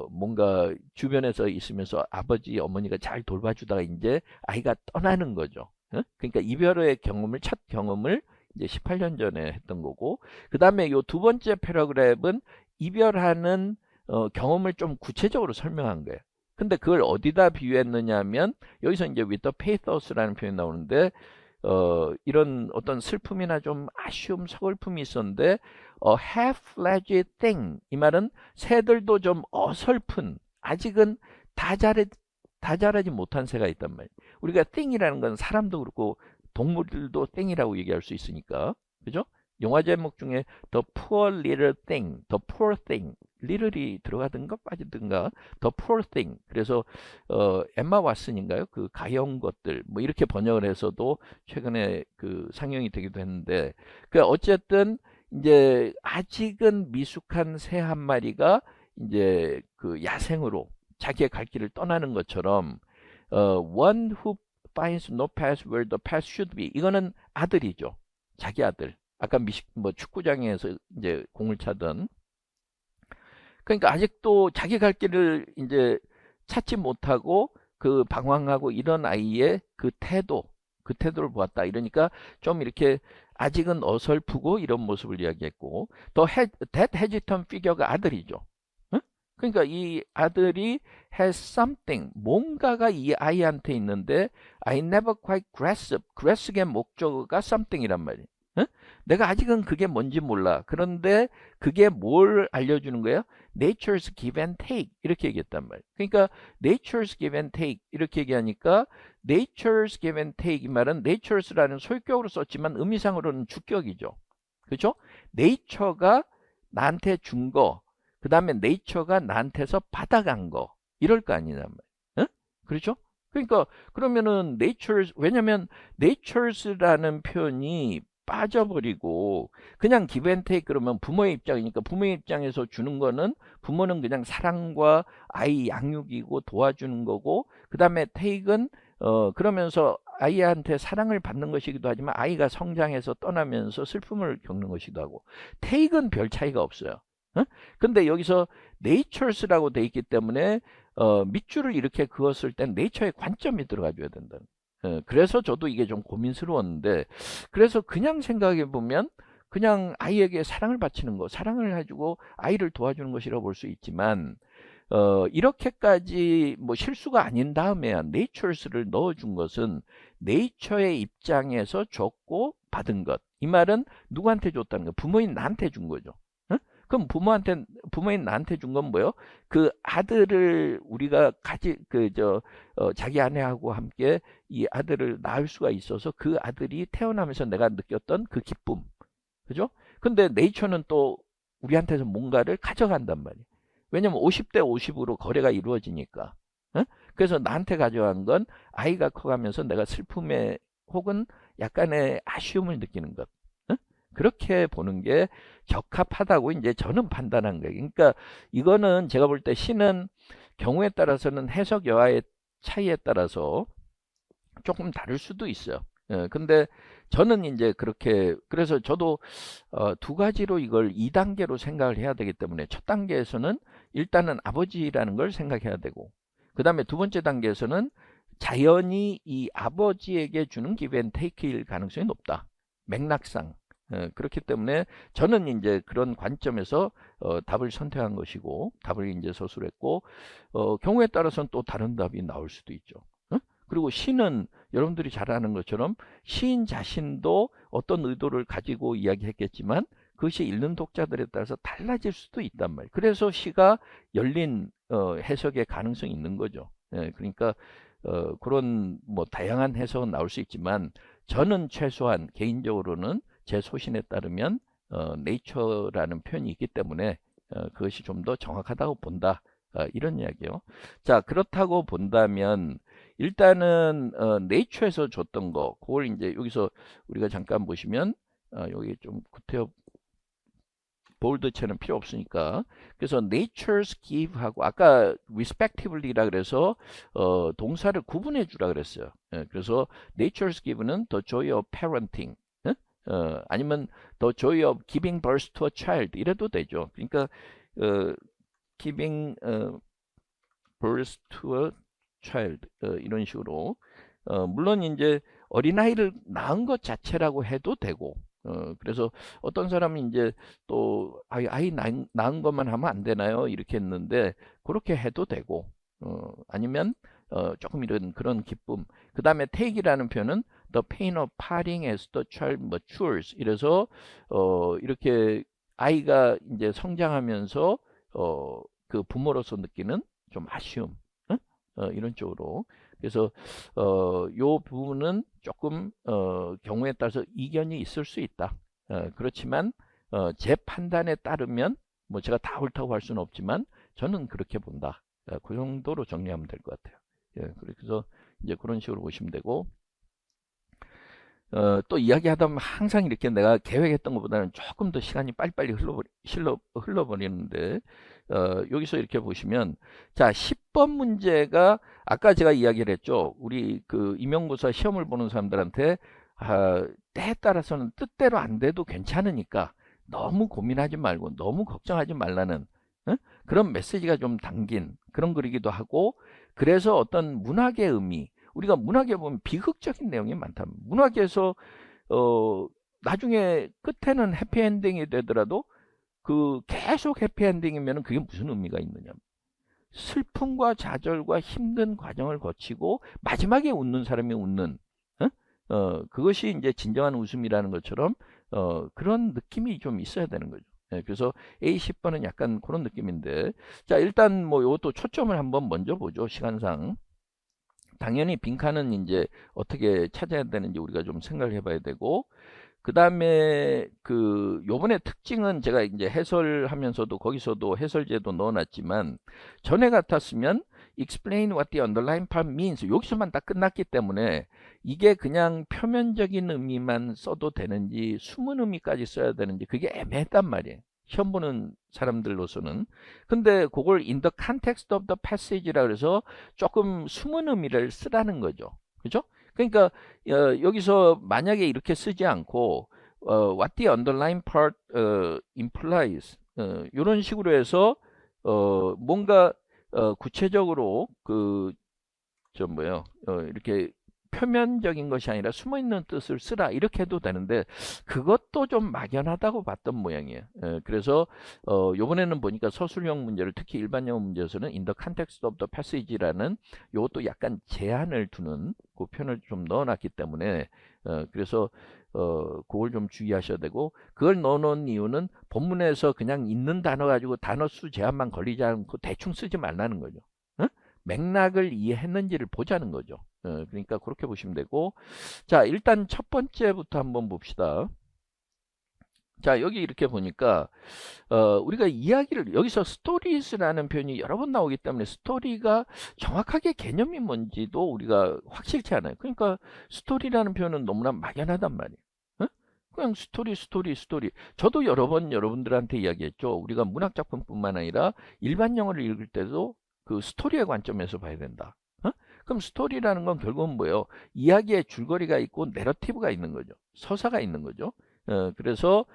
뭔가 주변에서 있으면서 아버지 어머니가 잘 돌봐주다가 이제 아이가 떠나는 거죠. 그러니까 이별의 경험을 첫 경험을 이제 18년 전에 했던 거고 그 다음에 요 두 번째 패러그래프는 이별하는 경험을 좀 구체적으로 설명한 거예요. 근데 그걸 어디다 비유했느냐 하면 여기서 이제 with the pathos라는 표현이 나오는데 이런 어떤 슬픔이나 좀 아쉬움, 서글픔이 있었는데 half-fledged thing 이 말은 새들도 좀 어설픈 아직은 다 자라지 못한 새가 있단 말이에요. 우리가 thing이라는 건 사람도 그렇고 동물들도 thing이라고 얘기할 수 있으니까 그죠? 영화 제목 중에 The Poor Little Thing, The Poor Thing, little이 들어가든가 빠지든가 The Poor Thing. 그래서 엠마 왓슨인가요? 그 가여운 것들 뭐 이렇게 번역을 해서도 최근에 그 상영이 되기도 했는데 그 어쨌든 이제 아직은 미숙한 새 한 마리가 이제 그 야생으로 자기의 갈 길을 떠나는 것처럼 one who finds no path where the path should be 이거는 아들이죠. 자기 아들. 아까 뭐 축구장에서 이제 공을 차던 그러니까 아직도 자기 갈 길을 이제 찾지 못하고 그 방황하고 이런 아이의 그 태도를 보았다. 이러니까 좀 이렇게 아직은 어설프고 이런 모습을 이야기했고 that hesitant figure가 아들이죠. 응? 그러니까 이 아들이 has something 뭔가가 이 아이한테 있는데 I never quite grasp의 목적어가 something이란 말이에요. 응? 내가 아직은 그게 뭔지 몰라. 그런데 그게 뭘 알려주는 거예요? Nature's give and take 이렇게 얘기했단 말이에요. 그러니까 Nature's give and take 이렇게 얘기하니까 Nature's give and take 이 말은 Nature's라는 소유격으로 썼지만 의미상으로는 주격이죠. 그렇죠? Nature가 나한테 준 거, 그 다음에 Nature가 나한테서 받아간 거 이럴 거 아니란 말이에요. 응? 그렇죠? 그러니까 그러면은 natures, 왜냐면 natures라는 표현이 빠져버리고 그냥 give and take 그러면 부모의 입장이니까 부모의 입장에서 주는 거는 부모는 그냥 사랑과 아이 양육이고 도와주는 거고 그 다음에 take은 그러면서 아이한테 사랑을 받는 것이기도 하지만 아이가 성장해서 떠나면서 슬픔을 겪는 것이기도 하고 take은 별 차이가 없어요. 어? 근데 여기서 natures라고 돼 있기 때문에 밑줄을 이렇게 그었을 땐 네이처의 관점이 들어가 줘야 된다. 그래서 저도 이게 좀 고민스러웠는데 그래서 그냥 생각해 보면 그냥 아이에게 사랑을 바치는 거, 사랑을 해주고 아이를 도와주는 것이라고 볼 수 있지만 이렇게까지 뭐 실수가 아닌 다음에야 natures를 넣어준 것은 네이처의 입장에서 줬고 받은 것. 이 말은 누구한테 줬다는 거? 부모인 나한테 준 거죠. 어? 그럼 부모인 나한테 준 건 뭐예요? 그 아들을 우리가 자기 아내하고 함께 이 아들을 낳을 수가 있어서 그 아들이 태어나면서 내가 느꼈던 그 기쁨. 그죠? 근데 네이처는 또 우리한테서 뭔가를 가져간단 말이에요. 왜냐면 50대 50으로 거래가 이루어지니까. 어? 그래서 나한테 가져간 건 아이가 커가면서 내가 슬픔에 혹은 약간의 아쉬움을 느끼는 것. 어? 그렇게 보는 게 적합하다고 이제 저는 판단한 거예요. 그러니까 이거는 제가 볼 때 시는 경우에 따라서는 해석 여하의 차이에 따라서 조금 다를 수도 있어요. 근데 저는 이제 그렇게 그래서 저도 두 가지로 이걸 2단계로 생각을 해야 되기 때문에 첫 단계에서는 일단은 아버지라는 걸 생각해야 되고 그 다음에 두 번째 단계에서는 자연히 이 아버지에게 주는 give and take일 가능성이 높다. 맥락상. 그렇기 때문에 저는 이제 그런 관점에서 답을 선택한 것이고 답을 이제 서술했고 경우에 따라서는 또 다른 답이 나올 수도 있죠. 그리고 시는 여러분들이 잘 아는 것처럼 시인 자신도 어떤 의도를 가지고 이야기했겠지만 그것이 읽는 독자들에 따라서 달라질 수도 있단 말이에요. 그래서 시가 열린 해석의 가능성이 있는 거죠. 그러니까 그런 뭐 다양한 해석은 나올 수 있지만 저는 최소한 개인적으로는 제 소신에 따르면 네이처라는 표현이 있기 때문에 그것이 좀 더 정확하다고 본다. 이런 이야기요. 자, 그렇다고 본다면 일단은 네이처에서 줬던 거 그걸 이제 여기서 우리가 잠깐 보시면 여기 좀 구태여 볼드체는 필요 없으니까 그래서 nature's give 하고 아까 respectively라 그래서 동사를 구분해 주라 그랬어요. 그래서 nature's give는 the joy of parenting 아니면 the joy of giving birth to a child 이래도 되죠. 그러니까 giving birth to a child 이런 식으로 물론 이제 어린아이를 낳은 것 자체라고 해도 되고 그래서 어떤 사람이 이제 또 아이 낳은 것만 하면 안 되나요? 이렇게 했는데 그렇게 해도 되고 아니면 조금 이런 그런 기쁨 그 다음에 take이라는 표현은 the pain of parting as the child matures 이래서 이렇게 아이가 이제 성장하면서 그 부모로서 느끼는 좀 아쉬움 이런 쪽으로 그래서 요 부분은 조금 경우에 따라서 이견이 있을 수 있다. 그렇지만 제 판단에 따르면 뭐 제가 다 옳다고 할 수는 없지만 저는 그렇게 본다. 그 정도로 정리하면 될 것 같아요. 그래서 이제 그런 식으로 보시면 되고 또 이야기하다 보면 항상 이렇게 내가 계획했던 것보다는 조금 더 시간이 빨리빨리 흘러버리는데 여기서 이렇게 보시면 자 10번 문제가 아까 제가 이야기를 했죠. 우리 그 임용고사 시험을 보는 사람들한테 때에 따라서는 뜻대로 안 돼도 괜찮으니까 너무 고민하지 말고 너무 걱정하지 말라는 그런 메시지가 좀 담긴 그런 글이기도 하고 그래서 어떤 문학의 의미 우리가 문학에 보면 비극적인 내용이 많다. 문학에서 나중에 끝에는 해피엔딩이 되더라도 그 계속 해피엔딩이면 그게 무슨 의미가 있느냐. 슬픔과 좌절과 힘든 과정을 거치고 마지막에 웃는 사람이 웃는 그것이 이제 진정한 웃음이라는 것처럼 그런 느낌이 좀 있어야 되는 거죠. 그래서 A10번은 약간 그런 느낌인데 자 일단 뭐 이것도 초점을 한번 먼저 보죠. 시간상 당연히 빈칸은 이제 어떻게 찾아야 되는지 우리가 좀 생각을 해봐야 되고 그 다음에 그 요번에 특징은 제가 이제 해설하면서도 거기서도 해설제도 넣어놨지만 전에 같았으면 explain what the underlying part means 여기서만 딱 끝났기 때문에 이게 그냥 표면적인 의미만 써도 되는지 숨은 의미까지 써야 되는지 그게 애매했단 말이에요. 시험 보는 사람들로서는. 근데 그걸 in the context of the passage라 그래서 조금 숨은 의미를 쓰라는 거죠. 그죠? 그러니까 여기서 만약에 이렇게 쓰지 않고 what the underlying part implies 이런 식으로 해서 뭔가 구체적으로 뭐예요? 이렇게 표면적인 것이 아니라 숨어있는 뜻을 쓰라 이렇게 해도 되는데 그것도 좀 막연하다고 봤던 모양이에요. 그래서 요번에는 보니까 서술형 문제를 특히 일반 영어 문제에서는 in the context of the passage라는 요것도 약간 제한을 두는 그 표현을 좀 넣어놨기 때문에 그래서 그걸 좀 주의하셔야 되고 그걸 넣어놓은 이유는 본문에서 그냥 있는 단어 가지고 단어 수 제한만 걸리지 않고 대충 쓰지 말라는 거죠. 맥락을 이해했는지를 보자는 거죠. 그러니까 그렇게 보시면 되고 자 일단 첫 번째부터 한번 봅시다. 자 여기 이렇게 보니까 우리가 이야기를 여기서 스토리스라는 표현이 여러 번 나오기 때문에 스토리가 정확하게 개념이 뭔지도 우리가 확실치 않아요. 그러니까 스토리라는 표현은 너무나 막연하단 말이에요. 그냥 스토리. 저도 여러 번 여러분들한테 이야기했죠. 우리가 문학 작품뿐만 아니라 일반 영어를 읽을 때도 그 스토리의 관점에서 봐야 된다. 그럼 스토리라는 건 결국은 뭐예요? 이야기의 줄거리가 있고 내러티브가 있는 거죠. 서사가 있는 거죠. 그래서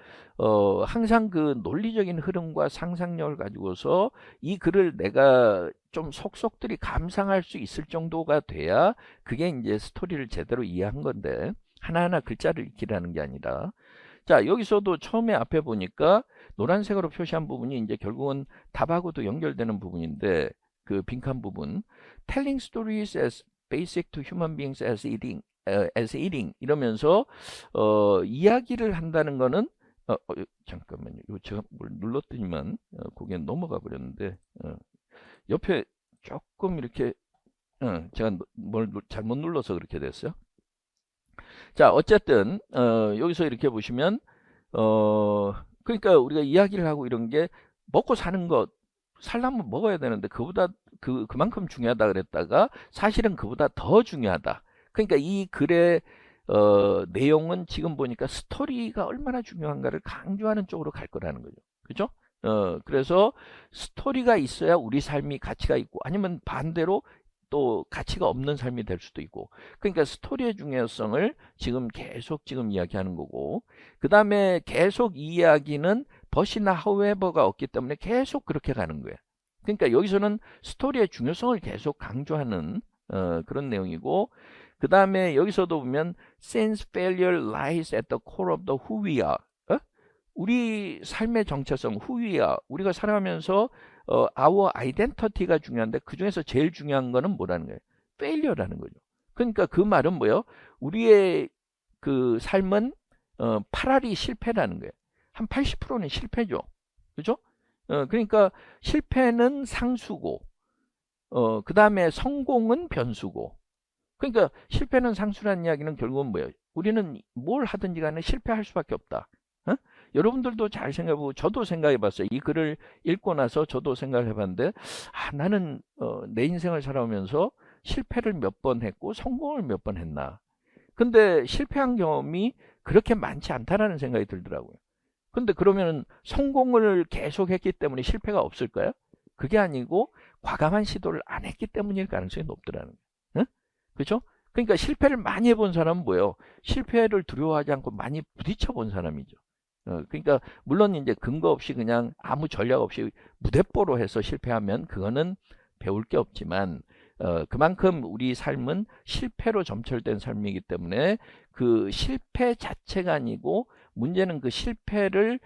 항상 그 논리적인 흐름과 상상력을 가지고서 이 글을 내가 좀 속속들이 감상할 수 있을 정도가 돼야 그게 이제 스토리를 제대로 이해한 건데 하나하나 글자를 읽기라는 게 아니라 자 여기서도 처음에 앞에 보니까 노란색으로 표시한 부분이 이제 결국은 답하고도 연결되는 부분인데 그 빈칸 부분 telling stories as basic to human beings as eating 이러면서 이야기를 한다는 거는 잠깐만요. 이거 제가 뭘 눌렀더니만 거기에 넘어가 버렸는데 옆에 조금 이렇게 제가 뭘 잘못 눌러서 그렇게 됐어요. 자 어쨌든 여기서 이렇게 보시면 그러니까 우리가 이야기를 하고 이런 게 먹고 사는 것 살려면 먹어야 되는데 그보다 그만큼 중요하다 그랬다가 사실은 그보다 더 중요하다. 그러니까 이 글의 내용은 지금 보니까 스토리가 얼마나 중요한가를 강조하는 쪽으로 갈 거라는 거죠. 그죠? 그래서 스토리가 있어야 우리 삶이 가치가 있고 아니면 반대로 또 가치가 없는 삶이 될 수도 있고 그러니까 스토리의 중요성을 지금 이야기하는 거고 그 다음에 계속 이 이야기는 but이나 however가 없기 때문에 계속 그렇게 가는 거예요. 그러니까 여기서는 스토리의 중요성을 계속 강조하는 그런 내용이고 그 다음에 여기서도 보면 since failure lies at the core of the who we are 우리 삶의 정체성 who we are 우리가 살아가면서 our identity가 중요한데 그 중에서 제일 중요한 거는 뭐라는 거예요? failure라는 거죠. 그러니까 그 말은 뭐예요? 우리의 그 삶은 파라리 실패라는 거예요. 한 80%는 실패죠. 그죠? 그러니까 실패는 상수고 그 다음에 성공은 변수고 그러니까 실패는 상수라는 이야기는 결국은 뭐예요? 우리는 뭘 하든지 간에 실패할 수밖에 없다. 여러분들도 잘 생각해보고 저도 생각해봤어요. 이 글을 읽고 나서 저도 생각을 해봤는데 나는 내 인생을 살아오면서 실패를 몇 번 했고 성공을 몇 번 했나. 근데 실패한 경험이 그렇게 많지 않다라는 생각이 들더라고요. 근데 그러면 성공을 계속했기 때문에 실패가 없을까요? 그게 아니고 과감한 시도를 안 했기 때문일 가능성이 높더라는 거예요. 그렇죠? 그러니까 실패를 많이 해본 사람은 뭐예요? 실패를 두려워하지 않고 많이 부딪혀 본 사람이죠. 그러니까 물론 이제 근거 없이 그냥 아무 전략 없이 무대뽀로 해서 실패하면 그거는 배울 게 없지만 그만큼 우리 삶은 실패로 점철된 삶이기 때문에 그 실패 자체가 아니고 문제는 그 실패를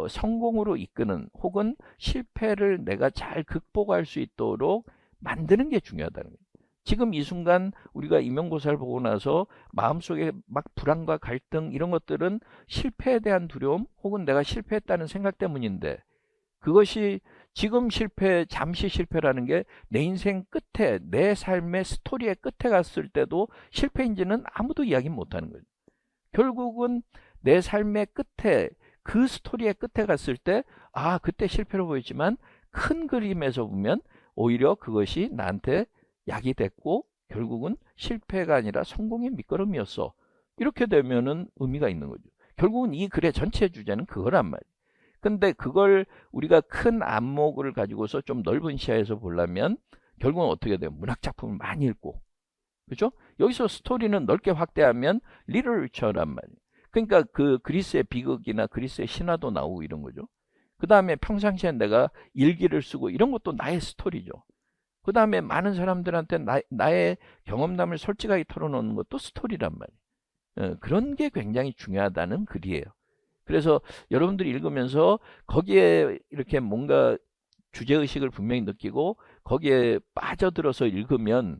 성공으로 이끄는 혹은 실패를 내가 잘 극복할 수 있도록 만드는 게 중요하다는 거예요. 지금 이 순간 우리가 임용고사를 보고 나서 마음속에 막 불안과 갈등 이런 것들은 실패에 대한 두려움 혹은 내가 실패했다는 생각 때문인데 그것이 지금 잠시 실패라는 게 내 인생 끝에 내 삶의 스토리의 끝에 갔을 때도 실패인지는 아무도 이야기 못하는 거죠. 결국은 내 삶의 끝에 그 스토리의 끝에 갔을 때 그때 실패로 보였지만 큰 그림에서 보면 오히려 그것이 나한테 약이 됐고 결국은 실패가 아니라 성공의 밑거름이었어. 이렇게 되면은 의미가 있는 거죠. 결국은 이 글의 전체 주제는 그거란 말이에요. 근데 그걸 우리가 큰 안목을 가지고서 좀 넓은 시야에서 보려면 결국은 어떻게 돼요? 문학 작품을 많이 읽고, 그죠? 여기서 스토리는 넓게 확대하면 리터처란 말이에요. 그러니까 그 그리스의 비극이나 그리스의 신화도 나오고 이런 거죠. 그 다음에 평상시에 내가 일기를 쓰고 이런 것도 나의 스토리죠. 그 다음에 많은 사람들한테 나의 경험담을 솔직하게 털어놓는 것도 스토리란 말이에요. 그런 게 굉장히 중요하다는 글이에요. 그래서 여러분들이 읽으면서 거기에 이렇게 뭔가 주제의식을 분명히 느끼고 거기에 빠져들어서 읽으면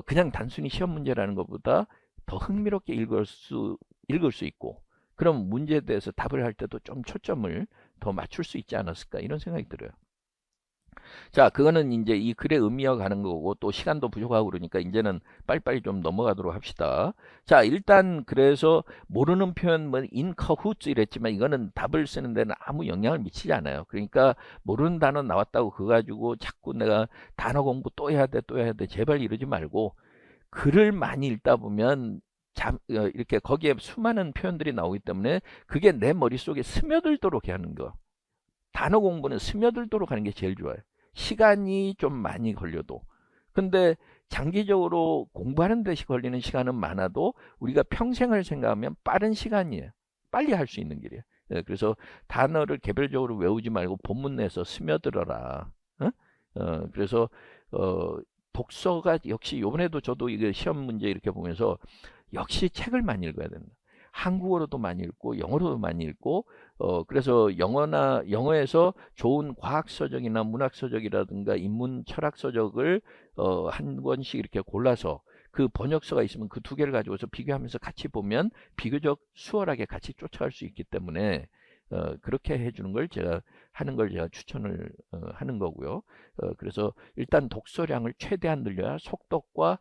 그냥 단순히 시험 문제라는 것보다 더 흥미롭게 읽을 수 있고 그럼 문제에 대해서 답을 할 때도 좀 초점을 더 맞출 수 있지 않았을까 이런 생각이 들어요. 자, 그거는 이제 이 글의 의미와 가는 거고 또 시간도 부족하고 그러니까 이제는 빨리빨리 좀 넘어가도록 합시다. 자, 일단 그래서 모르는 표현 뭐 in cahoots 이랬지만 이거는 답을 쓰는 데는 아무 영향을 미치지 않아요. 그러니까 모르는 단어 나왔다고 그거 가지고 자꾸 내가 단어 공부 또 해야 돼, 또 해야 돼. 제발 이러지 말고 글을 많이 읽다 보면 이렇게 거기에 수많은 표현들이 나오기 때문에 그게 내 머릿속에 스며들도록 하는 거. 단어 공부는 스며들도록 하는 게 제일 좋아요. 시간이 좀 많이 걸려도. 근데 장기적으로 공부하는 데 걸리는 시간은 많아도 우리가 평생을 생각하면 빠른 시간이에요. 빨리 할 수 있는 길이에요. 그래서 단어를 개별적으로 외우지 말고 본문 내에서 스며들어라. 어? 그래서 독서가 역시 요번에도 저도 이게 시험 문제 이렇게 보면서 역시 책을 많이 읽어야 된다. 한국어로도 많이 읽고 영어로도 많이 읽고 그래서 영어에서 좋은 과학 서적이나 문학 서적이라든가 인문 철학 서적을 한 권씩 이렇게 골라서 그 번역서가 있으면 그 두 개를 가지고서 비교하면서 같이 보면 비교적 수월하게 같이 쫓아갈 수 있기 때문에 그렇게 해주는 걸 제가 하는 걸 제가 추천을 하는 거고요. 그래서 일단 독서량을 최대한 늘려야 속독과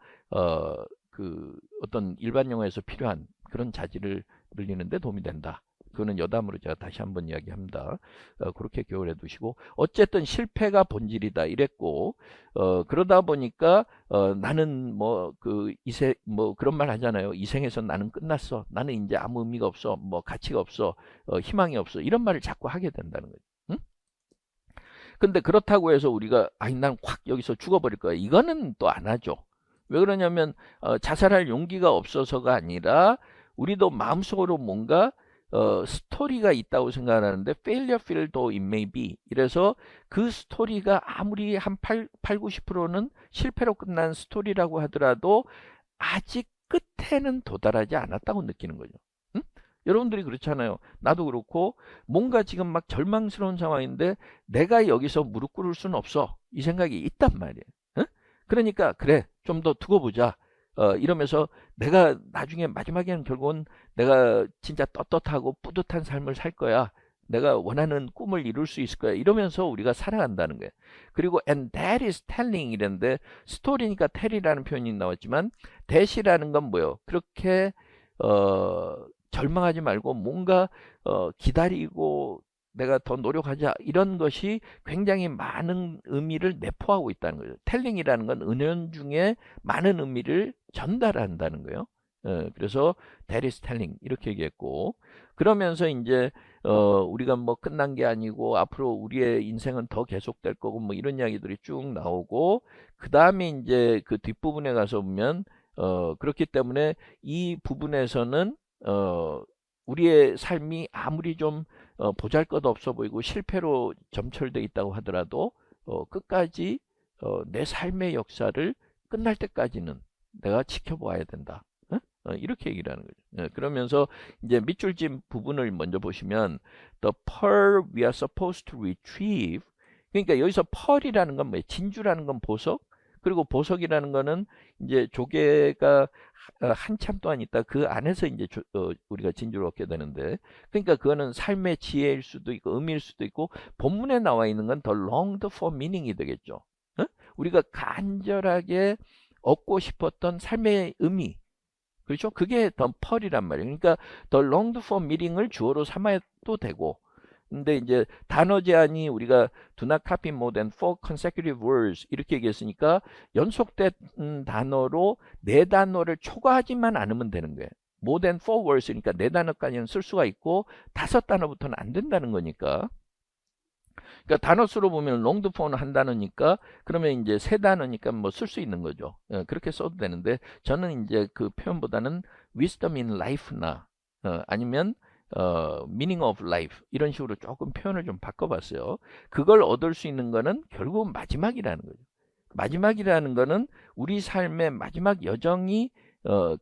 그 어떤 일반 영어에서 필요한 그런 자질을 늘리는 데 도움이 된다. 그거는 여담으로 제가 다시 한번 이야기합니다. 그렇게 기억을 해두시고 어쨌든 실패가 본질이다 이랬고 그러다 보니까 나는 뭐 그 이세 뭐 그런 말 하잖아요. 이 생에서 나는 끝났어. 나는 이제 아무 의미가 없어. 뭐 가치가 없어. 희망이 없어. 이런 말을 자꾸 하게 된다는 거죠. 응? 근데 그렇다고 해서 우리가 아니 난 확 여기서 죽어버릴 거야. 이거는 또 안 하죠. 왜 그러냐면 자살할 용기가 없어서가 아니라 우리도 마음속으로 뭔가 스토리가 있다고 생각하는데 failure filled though it may be 이래서 그 스토리가 아무리 한 90%는 실패로 끝난 스토리라고 하더라도 아직 끝에는 도달하지 않았다고 느끼는 거죠. 응? 여러분들이 그렇잖아요. 나도 그렇고 뭔가 지금 막 절망스러운 상황인데 내가 여기서 무릎 꿇을 수는 없어. 이 생각이 있단 말이에요. 응? 그러니까 그래 좀 더 두고 보자. 이러면서 내가 나중에 마지막에는 결국은 내가 진짜 떳떳하고 뿌듯한 삶을 살 거야. 내가 원하는 꿈을 이룰 수 있을 거야. 이러면서 우리가 살아간다는 거예요. 그리고 and that is telling 이랬는데 스토리니까 tell이라는 표현이 나왔지만 that이라는 건 뭐예요? 그렇게 절망하지 말고 뭔가 기다리고 내가 더 노력하자 이런 것이 굉장히 많은 의미를 내포하고 있다는 거죠. 텔링이라는 건 은연중에 많은 의미를 전달한다는 거예요. 그래서 that is telling 이렇게 얘기했고 그러면서 이제 우리가 뭐 끝난 게 아니고 앞으로 우리의 인생은 더 계속될 거고 뭐 이런 이야기들이 쭉 나오고 그 다음에 이제 그 뒷부분에 가서 보면 그렇기 때문에 이 부분에서는 우리의 삶이 아무리 좀 보잘것없어 보이고 실패로 점철돼 있다고 하더라도 끝까지 내 삶의 역사를 끝날 때까지는 내가 지켜봐야 된다. 이렇게 얘기를 하는 거죠. 그러면서 이제 밑줄진 부분을 먼저 보시면 the pearl we are supposed to retrieve 그러니까 여기서 pearl이라는 건 뭐예요? 진주라는 건 보석 그리고 보석이라는 거는 이제 조개가 한참 동안 있다 그 안에서 이제 우리가 진주를 얻게 되는데 그러니까 그거는 삶의 지혜일 수도 있고 의미일 수도 있고 본문에 나와 있는 건 더 longed for meaning이 되겠죠. 우리가 간절하게 얻고 싶었던 삶의 의미 그렇죠? 그게 더 펄이란 말이에요. 그러니까 더 longed for meaning을 주어로 삼아도 되고 근데 이제 단어 제한이 우리가 do not copy more than 4 consecutive words 이렇게 얘기했으니까 연속된 단어로 네 단어를 초과하지만 않으면 되는 거예요. more than 4 words니까 네 단어까지는 쓸 수가 있고 다섯 단어부터는 안 된다는 거니까. 그러니까 단어 수로 보면 롱드 폼은 한 단어니까 그러면 이제 세 단어니까 뭐 쓸 수 있는 거죠. 그렇게 써도 되는데 저는 이제 그 표현보다는 wisdom in life나 아니면 meaning of life 이런 식으로 조금 표현을 좀 바꿔봤어요. 그걸 얻을 수 있는 거는 결국 마지막이라는 거죠. 마지막이라는 거는 우리 삶의 마지막 여정이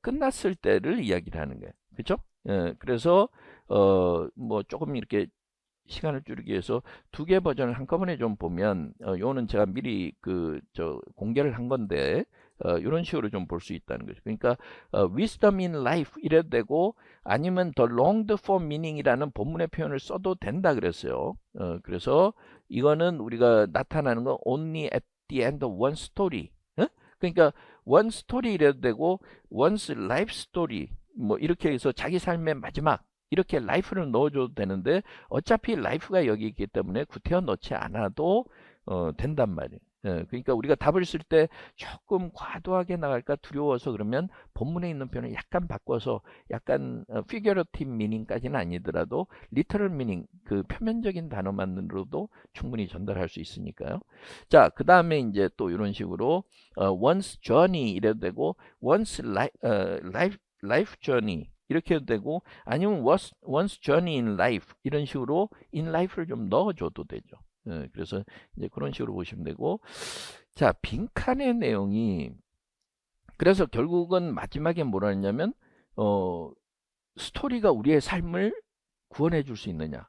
끝났을 때를 이야기를 하는 거예요. 그렇죠? 그래서 뭐 조금 이렇게 시간을 줄이기 위해서 두 개 버전을 한꺼번에 좀 보면 요거는 제가 미리 공개를 한 건데 이런 식으로 좀 볼 수 있다는 거죠. 그러니까 wisdom in life 이래도 되고 아니면 the longed for meaning이라는 본문의 표현을 써도 된다 그랬어요. 그래서 이거는 우리가 나타나는 건 only at the end of one story. 그러니까 one story 이래도 되고 one's life story 뭐 이렇게 해서 자기 삶의 마지막 이렇게 라이프를 넣어줘도 되는데 어차피 라이프가 여기 있기 때문에 구태여 넣지 않아도 된단 말이에요. 그러니까 우리가 답을 쓸 때 조금 과도하게 나갈까 두려워서 그러면 본문에 있는 표현을 약간 바꿔서 약간 figurative meaning까지는 아니더라도 literal meaning 그 표면적인 단어만으로도 충분히 전달할 수 있으니까요. 자, 그 다음에 이제 또 이런 식으로 one's journey 이래도 되고 one's life journey 이렇게 해도 되고 아니면 one's journey in life 이런 식으로 in life를 좀 넣어줘도 되죠. 그래서 이제 그런 식으로 보시면 되고 자 빈칸의 내용이 그래서 결국은 마지막에 뭐라 했냐면 스토리가 우리의 삶을 구원해 줄 수 있느냐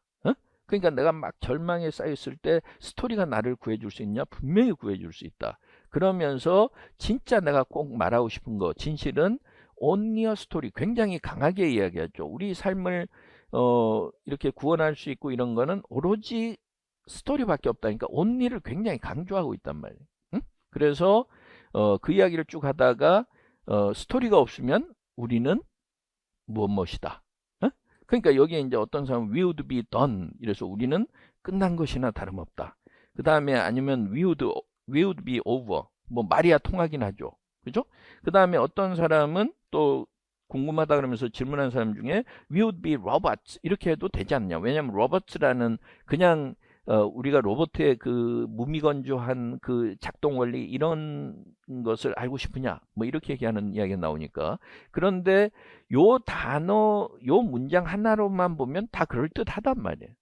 그러니까 내가 막 절망에 쌓였을 때 스토리가 나를 구해 줄 수 있냐 분명히 구해 줄 수 있다 그러면서 진짜 내가 꼭 말하고 싶은 거 진실은 only a story 굉장히 강하게 이야기하죠. 우리 삶을 이렇게 구원할 수 있고 이런 거는 오로지 스토리밖에 없다니까 only를 굉장히 강조하고 있단 말이에요. 응? 그래서 그 이야기를 쭉 하다가 스토리가 없으면 우리는 무엇이다. 그러니까 여기에 이제 어떤 사람은 we would be done 이래서 우리는 끝난 것이나 다름없다. 그 다음에 아니면 we would be over 뭐 말이야 통하긴 하죠. 그죠? 그 다음에 어떤 사람은 또 궁금하다 그러면서 질문한 사람 중에 we would be robots 이렇게 해도 되지 않냐. 왜냐하면 robots라는 그냥 우리가 로봇의 그 무미건조한 그 작동 원리 이런 것을 알고 싶으냐 뭐 이렇게 얘기하는 이야기가 나오니까 그런데 요 단어 요 문장 하나로만 보면 다 그럴듯하단 말이에요.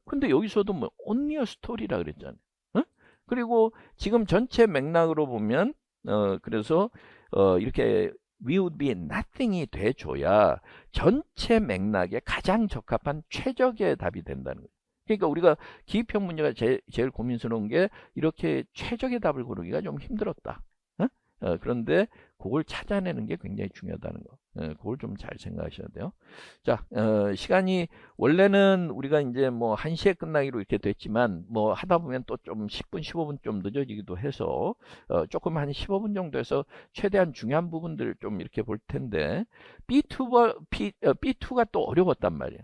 근데 여기서도 뭐 only a story라 그랬잖아요. 그리고 지금 전체 맥락으로 보면 그래서 이렇게 we would be nothing이 돼줘야 전체 맥락에 가장 적합한 최적의 답이 된다는 거예요. 그러니까 우리가 기입형 문제가 제일 고민스러운 게 이렇게 최적의 답을 고르기가 좀 힘들었다. 그런데 그걸 찾아내는 게 굉장히 중요하다는 거. 그걸 좀 잘 생각하셔야 돼요. 자, 시간이 원래는 우리가 이제 뭐 1시에 끝나기로 이렇게 됐지만 뭐 하다 보면 또 좀 10분, 15분 좀 늦어지기도 해서 조금 한 15분 정도 해서 최대한 중요한 부분들을 좀 이렇게 볼 텐데 B2가 또 어려웠단 말이에요.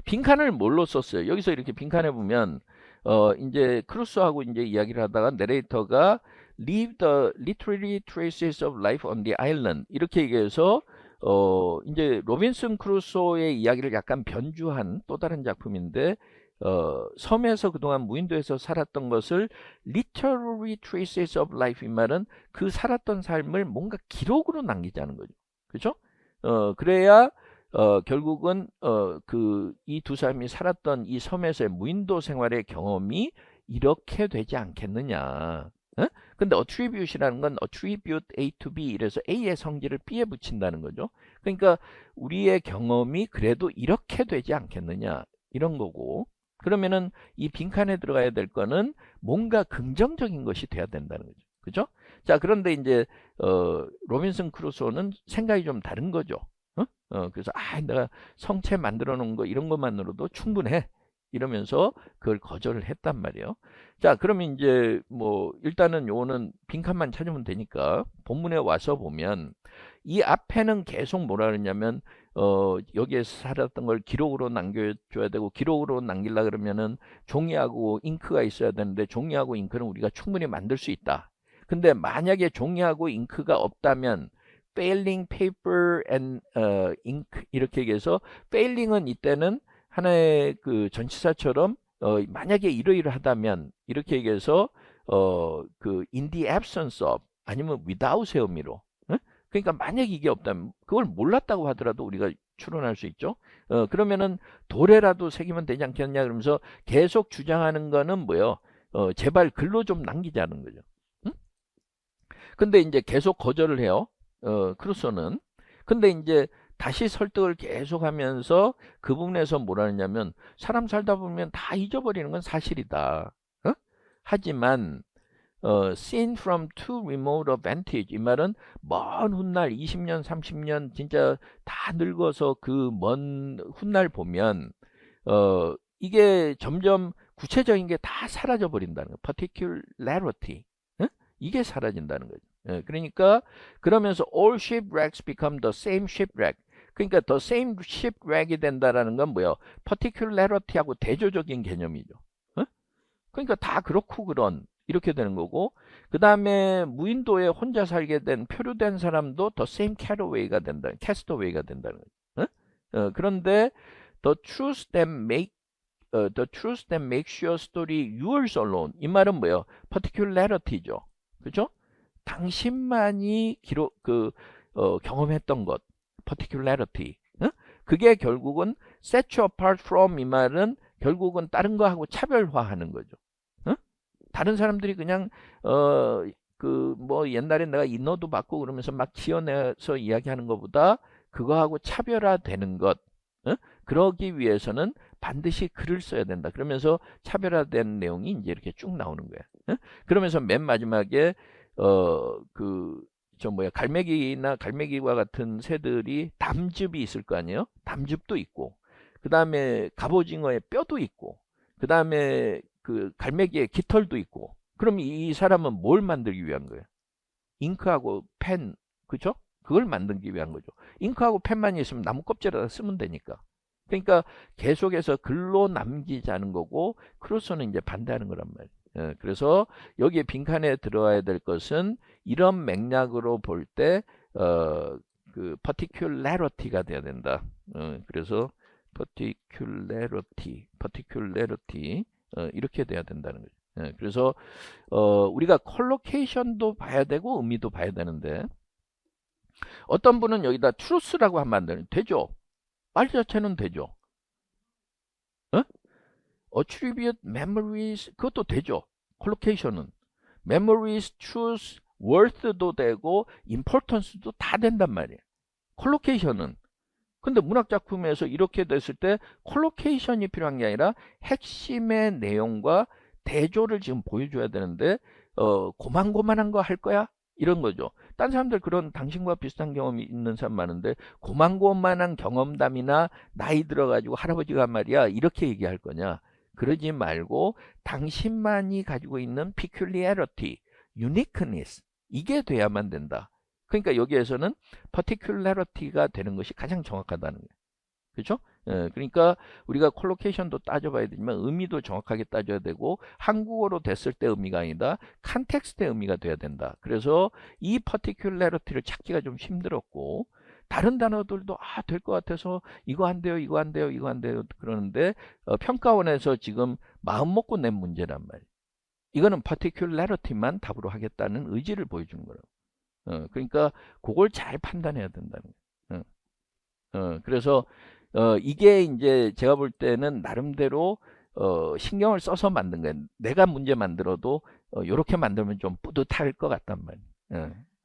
빈칸을 뭘로 썼어요? 여기서 이렇게 빈칸에 보면 이제 크루소하고 이제 이야기를 하다가 내레이터가 leave the literary traces of life on the island 이렇게 얘기해서 이제 로빈슨 크루소의 이야기를 약간 변주한 또 다른 작품인데 섬에서 그동안 무인도에서 살았던 것을 literary traces of life 이 말은 그 살았던 삶을 뭔가 기록으로 남기자는 거죠. 그렇죠? 그래야 결국은 이 두 사람이 살았던 이 섬에서의 무인도 생활의 경험이 이렇게 되지 않겠느냐. 근데 attribute이라는 건 attribute A to B 이래서 A의 성질을 B에 붙인다는 거죠. 그러니까 우리의 경험이 그래도 이렇게 되지 않겠느냐 이런 거고 그러면은 이 빈칸에 들어가야 될 거는 뭔가 긍정적인 것이 돼야 된다는 거죠. 그죠? 자 그런데 이제 로빈슨 크루소는 생각이 좀 다른 거죠. 그래서 내가 성체 만들어 놓은 거 이런 것만으로도 충분해 이러면서 그걸 거절을 했단 말이에요. 자 그러면 이제 뭐 일단은 요거는 빈칸만 찾으면 되니까 본문에 와서 보면 이 앞에는 계속 뭐라 그러냐면 여기에서 살았던 걸 기록으로 남겨줘야 되고, 기록으로 남기려 그러면은 종이하고 잉크가 있어야 되는데, 종이하고 잉크는 우리가 충분히 만들 수 있다. 근데 만약에 종이하고 잉크가 없다면 failing paper and ink 이렇게 얘기해서, failing은 이때는 하나의 그 전치사처럼 만약에 이러이러하다면 이렇게 얘기해서 그 in the absence of 아니면 without의 의미로. 응? 그러니까 만약 이게 없다면, 그걸 몰랐다고 하더라도 우리가 추론할 수 있죠. 그러면은 도래라도 새기면 되지 않겠냐 그러면서 계속 주장하는 거는 뭐예요? 제발 글로 좀 남기자는 거죠. 응? 근데 이제 계속 거절을 해요. 크루소는. 근데 이제 다시 설득을 계속하면서 그 부분에서 뭐라 하냐면, 사람 살다 보면 다 잊어버리는 건 사실이다. 어? 하지만 seen from too remote a vantage, 이 말은 먼 훗날 20년 30년 진짜 다 늙어서 그 먼 훗날 보면 이게 점점 구체적인 게 다 사라져 버린다는 거. particularity. 이게 사라진다는 거죠. 그러니까 그러면서 all shipwrecks become the same shipwreck. 그러니까 the same shipwreck이 된다라는 건 뭐예요? particularity하고 대조적인 개념이죠. 그러니까 다 그렇고 그런 이렇게 되는 거고, 그 다음에 무인도에 혼자 살게 된 표류된 사람도 the same castaway가 된다, castaway가 된다는 거죠. 그런데 the truth that makes your story yours alone, 이 말은 뭐예요? particularity죠. 그렇죠? 당신만이 경험했던 것, particularity. 그게 결국은 set you apart from, 이 말은 결국은 다른 거하고 차별화하는 거죠. 다른 사람들이 그냥 뭐 옛날에 내가 인어도 받고 그러면서 막 지어내서 이야기하는 것보다 그거하고 차별화되는 것, 그러기 위해서는 반드시 글을 써야 된다. 그러면서 차별화된 내용이 이제 이렇게 쭉 나오는 거야. 그러면서 맨 마지막에 갈매기나 갈매기와 같은 새들이 담즙이 있을 거 아니에요? 담즙도 있고, 그 다음에 갑오징어의 뼈도 있고, 그 다음에 그 갈매기의 깃털도 있고. 그럼 이 사람은 뭘 만들기 위한 거예요? 잉크하고 펜, 그죠? 그걸 만들기 위한 거죠. 잉크하고 펜만 있으면 나무 껍질에다 쓰면 되니까. 그러니까 계속해서 글로 남기자는 거고, 크루소는 이제 반대하는 거란 말이에요. 그래서 여기에 빈칸에 들어와야 될 것은 이런 맥락으로 볼 때 그 particularity가 돼야 된다. 그래서 particularity 이렇게 돼야 된다는 거죠. 그래서 우리가 컬로케이션도 봐야 되고 의미도 봐야 되는데, 어떤 분은 여기다 truth라고 하면 안 되는, 되죠. 말 자체는 되죠. attribute memories, 그것도 되죠. 컬로케이션은 memories, truth, worth도 되고 importance도 다 된단 말이에요. 컬로케이션은. 근데 문학작품에서 이렇게 됐을 때 컬로케이션이 필요한 게 아니라 핵심의 내용과 대조를 지금 보여줘야 되는데, 고만고만한 거 할 거야? 이런 거죠. 딴 사람들 그런 당신과 비슷한 경험이 있는 사람 많은데, 고만고만한 경험담이나 나이 들어가지고 할아버지가 말이야 이렇게 얘기할 거냐? 그러지 말고 당신만이 가지고 있는 peculiarity, uniqueness, 이게 돼야만 된다. 그러니까 여기에서는 particularity가 되는 것이 가장 정확하다는 거예요. 그렇죠? 그러니까 우리가 콜로케이션도 따져봐야 되지만 의미도 정확하게 따져야 되고, 한국어로 됐을 때 의미가 아니다, 컨텍스트의 의미가 돼야 된다. 그래서 이 particularity를 찾기가 좀 힘들었고, 다른 단어들도 될 것 같아서 이거 안 돼요, 이거 안 돼요, 이거 안 돼요 그러는데, 평가원에서 지금 마음 먹고 낸 문제란 말이에요. 이거는 particularity만 답으로 하겠다는 의지를 보여주는 거라고. 그러니까 그걸 잘 판단해야 된다는 거예요. 그래서 이게 이제 제가 볼 때는 나름대로 신경을 써서 만든 거예요. 내가 문제 만들어도 이렇게 만들면 좀 뿌듯할 것 같단 말이에요.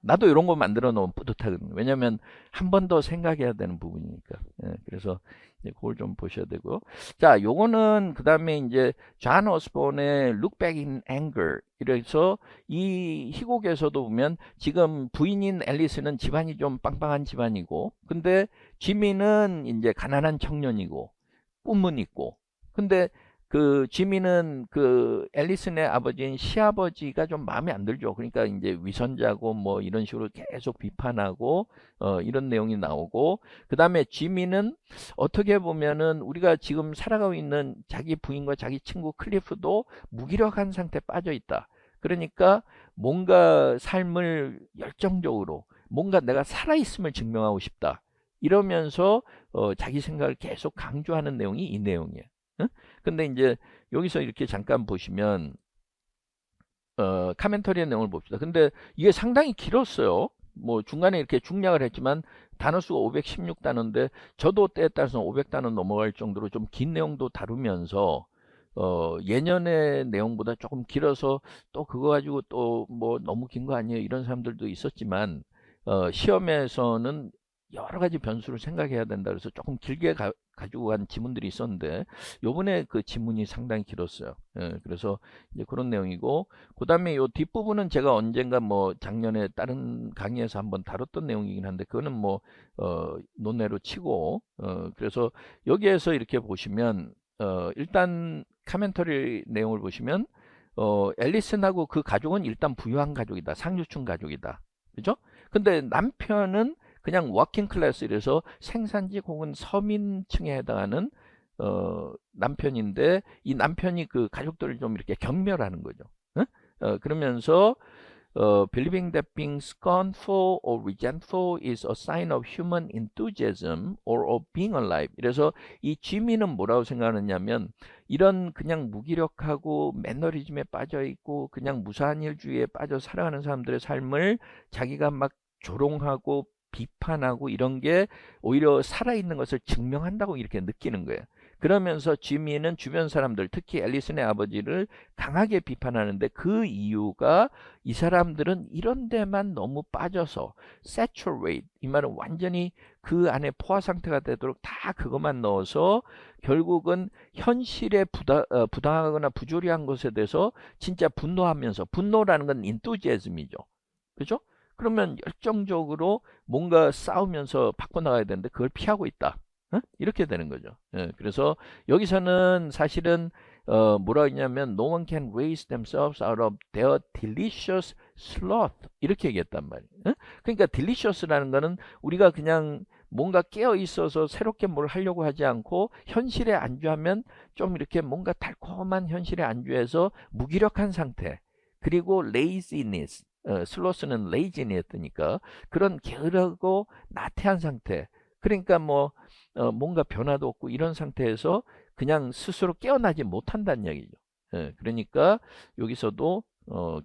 나도 이런 거 만들어 놓으면 뿌듯하거든요. 왜냐하면 한 번 더 생각해야 되는 부분이니까. 그래서 이제 그걸 좀 보셔야 되고. 자, 요거는 그 다음에 이제 존 오스본의 Look Back in Anger. 이래서 이 희곡에서도 보면 지금 부인인 앨리스는 집안이 좀 빵빵한 집안이고, 근데 지미는 이제 가난한 청년이고 꿈은 있고, 근데 그 지미는 그 앨리슨의 아버지인 시아버지가 좀 마음에 안 들죠. 그러니까 이제 위선자고 뭐 이런 식으로 계속 비판하고 이런 내용이 나오고, 그다음에 지미는 어떻게 보면은 우리가 지금 살아가고 있는 자기 부인과 자기 친구 클리프도 무기력한 상태에 빠져 있다. 그러니까 뭔가 삶을 열정적으로 뭔가 내가 살아있음을 증명하고 싶다. 이러면서 자기 생각을 계속 강조하는 내용이 이 내용이에요. 응? 근데 이제 여기서 이렇게 잠깐 보시면 카멘터리의 내용을 봅시다. 근데 이게 상당히 길었어요. 뭐 중간에 이렇게 중략을 했지만 단어 수가 516단어인데 저도 때에 따라서 500단어 넘어갈 정도로 좀 긴 내용도 다루면서 예년의 내용보다 조금 길어서 또 그거 가지고 또 뭐 너무 긴 거 아니에요 이런 사람들도 있었지만, 시험에서는 여러 가지 변수를 생각해야 된다 그래서 조금 길게 가지고 간 지문들이 있었는데 요번에 그 지문이 상당히 길었어요. 예, 그래서 이제 그런 내용이고, 그 다음에 요 뒷부분은 제가 언젠가 뭐 작년에 다른 강의에서 한번 다뤘던 내용이긴 한데 그거는 뭐 논외로 치고, 그래서 여기에서 이렇게 보시면 일단 카멘터리 내용을 보시면 앨리슨하고 그 가족은 일단 부유한 가족이다. 상류층 가족이다. 그죠? 근데 남편은 그냥 워킹 클래스, 이래서 생산직 혹은 서민층에 해당하는 남편인데 이 남편이 그 가족들을 좀 이렇게 경멸하는 거죠. 응? 그러면서 believing that being scornful or resentful is a sign of human enthusiasm or of being alive. 그래서 이 지미는 뭐라고 생각하느냐면 이런 그냥 무기력하고 매너리즘에 빠져 있고 그냥 무사한 일주의에 빠져 살아가는 사람들의 삶을 자기가 막 조롱하고 비판하고 이런 게 오히려 살아있는 것을 증명한다고 이렇게 느끼는 거예요. 그러면서 지미는 주변 사람들, 특히 앨리슨의 아버지를 강하게 비판하는데 그 이유가 이 사람들은 이런 데만 너무 빠져서 saturate, 이 말은 완전히 그 안에 포화 상태가 되도록 다 그것만 넣어서 결국은 현실에 부당하거나 부조리한 것에 대해서 진짜 분노하면서, 분노라는 건 enthusiasm이죠. 그죠? 그러면 열정적으로 뭔가 싸우면서 바꿔나가야 되는데 그걸 피하고 있다. 어? 이렇게 되는 거죠. 예, 그래서 여기서는 사실은 뭐라 했냐면 no one can raise themselves out of their delicious sloth 이렇게 얘기했단 말이에요. 어? 그러니까 delicious라는 거는 우리가 그냥 뭔가 깨어 있어서 새롭게 뭘 하려고 하지 않고 현실에 안주하면 좀 이렇게 뭔가 달콤한 현실에 안주해서 무기력한 상태, 그리고 laziness, 슬로스는 laziness니까 그런 게으르고 나태한 상태, 그러니까 뭐 뭔가 변화도 없고 이런 상태에서 그냥 스스로 깨어나지 못한다는 얘기죠. 예, 그러니까 여기서도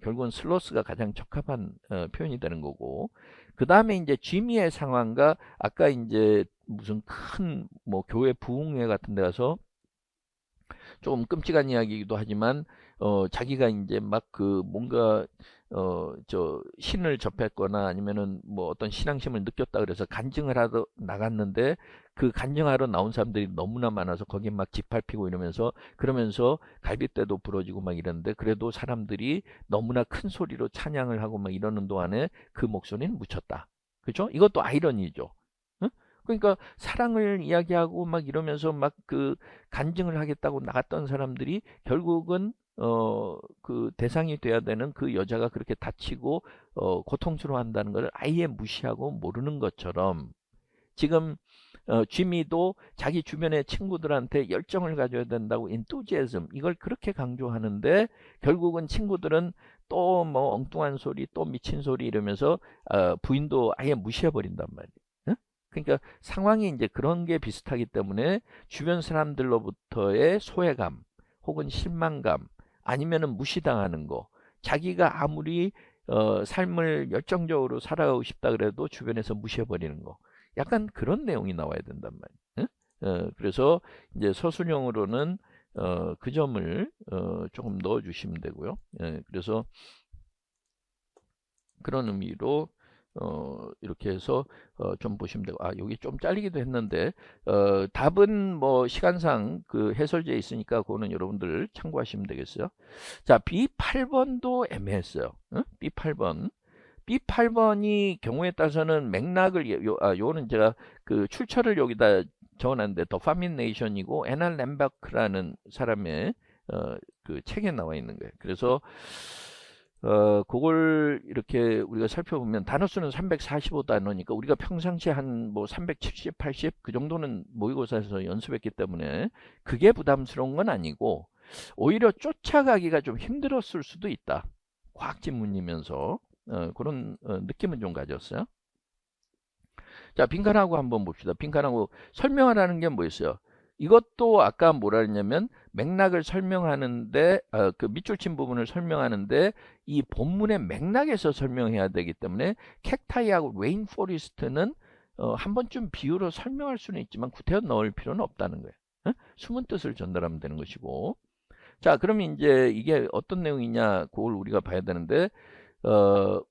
결국은 슬로스가 가장 적합한 표현이 되는 거고, 그 다음에 이제 지미의 상황과 아까 이제 무슨 큰 뭐 교회 부흥회 같은 데 가서 조금 끔찍한 이야기이기도 하지만 자기가 이제 막 그 뭔가 저 신을 접했거나 아니면은 뭐 어떤 신앙심을 느꼈다 그래서 간증을 하러 나갔는데 그 간증하러 나온 사람들이 너무나 많아서 거기 막 짓밟히고 이러면서, 그러면서 갈빗대도 부러지고 막 이러는데 그래도 사람들이 너무나 큰 소리로 찬양을 하고 막 이러는 동안에 그 목소리는 묻혔다. 그죠? 이것도 아이러니죠. 응? 그러니까 사랑을 이야기하고 막 이러면서 막 그 간증을 하겠다고 나갔던 사람들이 결국은 그 대상이 돼야 되는 그 여자가 그렇게 다치고 고통스러워한다는 걸 아예 무시하고 모르는 것처럼, 지금 지미도 자기 주변의 친구들한테 열정을 가져야 된다고 enthusiasm 이걸 그렇게 강조하는데 결국은 친구들은 또 뭐 엉뚱한 소리 또 미친 소리 이러면서 부인도 아예 무시해 버린단 말이에요. 응? 그러니까 상황이 이제 그런 게 비슷하기 때문에 주변 사람들로부터의 소외감 혹은 실망감 아니면은 무시당하는 거, 자기가 아무리 삶을 열정적으로 살아가고 싶다 그래도 주변에서 무시해 버리는 거, 약간 그런 내용이 나와야 된단 말이에요. 그래서 이제 서술형으로는 그 점을 조금 넣어 주시면 되고요. 그래서 그런 의미로 이렇게 해서 좀 보시면 되고, 여기 좀 잘리기도 했는데 답은 뭐 시간상 그 해설지에 있으니까 그거는 여러분들 참고하시면 되겠어요. 자, B8번도 애매했어요. B8번. B8번이 경우에 따라서는 맥락을 요거는 제가 그 출처를 여기다 적어놨는데 더파민네이션이고 애날 램버크라는 사람의 그 책에 나와 있는 거예요. 그래서 그걸 이렇게 우리가 살펴보면 단어 수는 345단어니까 우리가 평상시에 한 뭐 370, 80 그 정도는 모의고사에서 연습했기 때문에 그게 부담스러운 건 아니고 오히려 쫓아가기가 좀 힘들었을 수도 있다. 과학지문이면서 그런 느낌은 좀 가졌어요. 자, 빈칸하고 한번 봅시다. 빈칸하고 설명하라는 게 뭐였어요? 이것도 아까 뭐라 했냐면 맥락을 설명하는데 그 밑줄 친 부분을 설명하는데 이 본문의 맥락에서 설명해야 되기 때문에 캡타이하고 레인포리스트는 한 번쯤 비유로 설명할 수는 있지만 구태여 넣을 필요는 없다는 거예요. 숨은 뜻을 전달하면 되는 것이고. 자, 그러면 이제 이게 어떤 내용이냐 그걸 우리가 봐야 되는데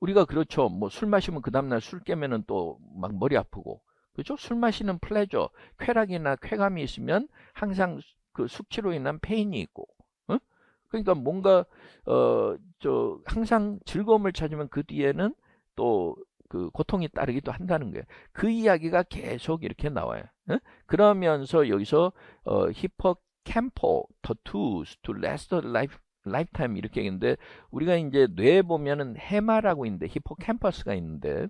우리가 그렇죠. 뭐 술 마시면 그 다음날 술 깨면은 또 막 머리 아프고. 그렇죠? 술 마시는 플레저, 쾌락이나 쾌감이 있으면 항상 그 숙취로 인한 페인이 있고. 어? 그러니까 뭔가 항상 즐거움을 찾으면 그 뒤에는 또 그 고통이 따르기도 한다는 거예요. 그 이야기가 계속 이렇게 나와요. 그러면서 여기서 히포캠포, the tools to last a lifetime 이렇게 얘기했는데 우리가 이제 뇌에 보면은 해마라고 있는데 히포캠퍼스가 있는데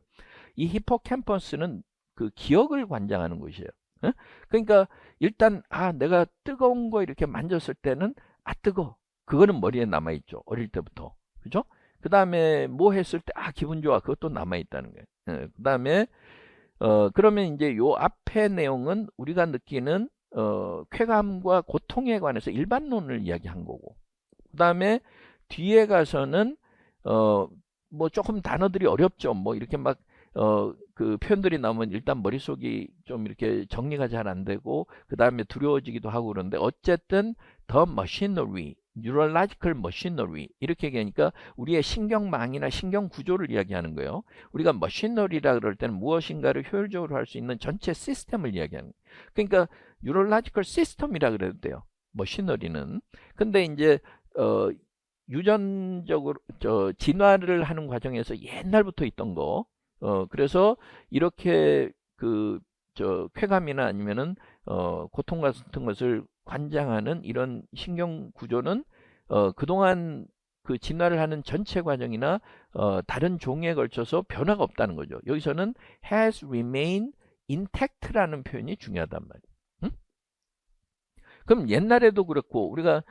이 히포캠퍼스는 그 기억을 관장하는 곳이에요. 그러니까 일단 내가 뜨거운 거 이렇게 만졌을 때는 뜨거. 그거는 머리에 남아 있죠. 어릴 때부터. 그죠? 그 다음에 뭐 했을 때 기분 좋아. 그것도 남아 있다는 거예요. 그 다음에 그러면 이제 요 앞에 내용은 우리가 느끼는 쾌감과 고통에 관해서 일반론을 이야기한 거고 그 다음에 뒤에 가서는 뭐 조금 단어들이 어렵죠. 뭐 이렇게 막 그 표현들이 나오면 일단 머릿속이 좀 이렇게 정리가 잘 안 되고 그 다음에 두려워지기도 하고 그러는데 어쨌든 the machinery, neurological machinery 이렇게 얘기하니까 우리의 신경망이나 신경 구조를 이야기하는 거예요. 우리가 machinery라 그럴 때는 무엇인가를 효율적으로 할 수 있는 전체 시스템을 이야기하는 거예요. 그러니까 neurological system이라 그래도 돼요. machinery는. 근데 이제 유전적으로 진화를 하는 과정에서 옛날부터 있던 거 그래서 이렇게 쾌감이나 아니면은 고통 같은 것을 관장하는 이런 신경 구조는 그동안 그 진화를 하는 전체 과정이나 다른 종에 걸쳐서 변화가 없다는 거죠. 여기서는 has remained intact라는 표현이 중요하단 말이에요. 그럼 옛날에도 그렇고 우리가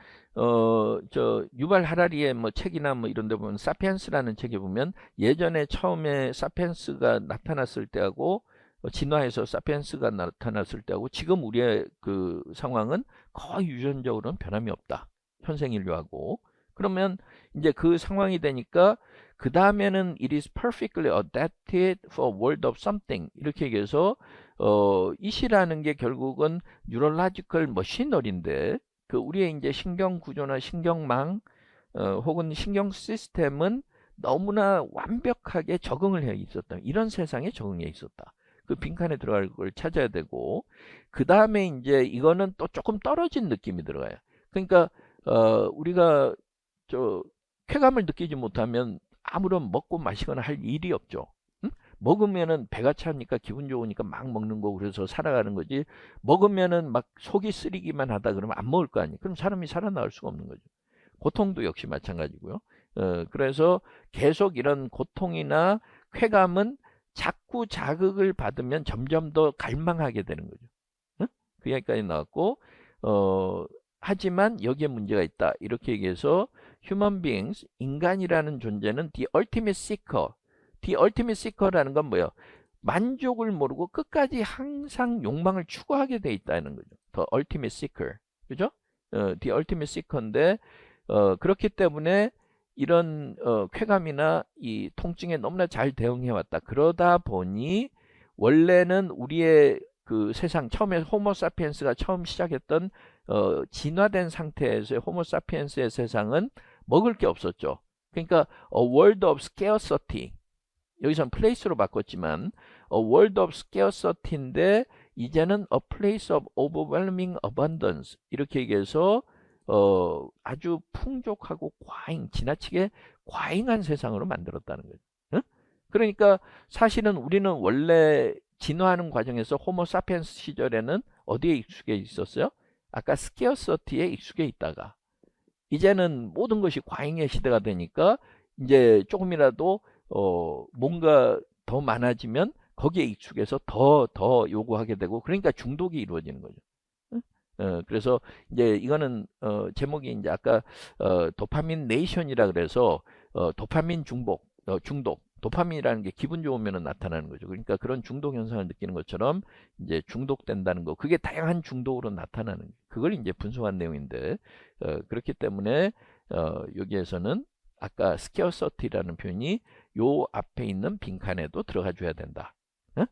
유발 하라리의 뭐 책이나 뭐 이런 데 보면 사피엔스라는 책에 보면 예전에 처음에 사피엔스가 나타났을 때하고 진화해서 사피엔스가 나타났을 때하고 지금 우리의 그 상황은 거의 유전적으로는 변함이 없다. 현생인류하고. 그러면 이제 그 상황이 되니까 그 다음에는 it is perfectly adapted for a world of something 이렇게 얘기해서 이시라는 게 결국은 뉴럴라지컬 머시너리인데 그 우리의 이제 신경 구조나 신경망 혹은 신경 시스템은 너무나 완벽하게 적응을 해 있었다. 이런 세상에 적응해 있었다. 그 빈칸에 들어갈 걸 찾아야 되고 그 다음에 이제 이거는 또 조금 떨어진 느낌이 들어가요. 그러니까 우리가 쾌감을 느끼지 못하면 아무런 먹고 마시거나 할 일이 없죠. 먹으면은 배가 차니까 기분 좋으니까 막 먹는 거고 그래서 살아가는 거지. 먹으면은 막 속이 쓰리기만 하다 그러면 안 먹을 거 아니에요. 그럼 사람이 살아나갈 수가 없는 거죠. 고통도 역시 마찬가지고요. 그래서 계속 이런 고통이나 쾌감은 자꾸 자극을 받으면 점점 더 갈망하게 되는 거죠. 그 얘기까지 나왔고 하지만 여기에 문제가 있다. 이렇게 얘기해서 human beings, 인간이라는 존재는 the ultimate seeker. the ultimate seeker라는 건 뭐예요? 만족을 모르고 끝까지 항상 욕망을 추구하게 돼 있다는 거죠. the ultimate seeker. 그죠? the ultimate seeker인데 그렇기 때문에 이런 쾌감이나 이 통증에 너무나 잘 대응해 왔다. 그러다 보니 원래는 우리의 그 세상 처음에 호모사피엔스가 처음 시작했던 진화된 상태에서의 호모사피엔스의 세상은 먹을 게 없었죠. 그러니까 a world of scarcity. 여기선 place로 바꿨지만 a world of scarcity인데 이제는 a place of overwhelming abundance. 이렇게 얘기해서 아주 풍족하고 지나치게 과잉한 세상으로 만들었다는 거죠. 그러니까 사실은 우리는 원래 진화하는 과정에서 호모사피엔스 시절에는 어디에 익숙해 있었어요? 아까 스케어서티에 익숙해 있다가 이제는 모든 것이 과잉의 시대가 되니까 이제 조금이라도 뭔가 더 많아지면 거기에 익숙해서 더 요구하게 되고 그러니까 중독이 이루어지는 거죠. 응? 그래서 이제 이거는 제목이 이제 아까 도파민 네이션이라 그래서 도파민 중독. 도파민이라는 게 기분 좋으면 나타나는 거죠. 그러니까 그런 중독 현상을 느끼는 것처럼 이제 중독된다는 거. 그게 다양한 중독으로 나타나는 그걸 이제 분석한 내용인데 그렇기 때문에 여기에서는 아까 스케어서티라는 표현이 요 앞에 있는 빈칸에도 들어가 줘야 된다. 어?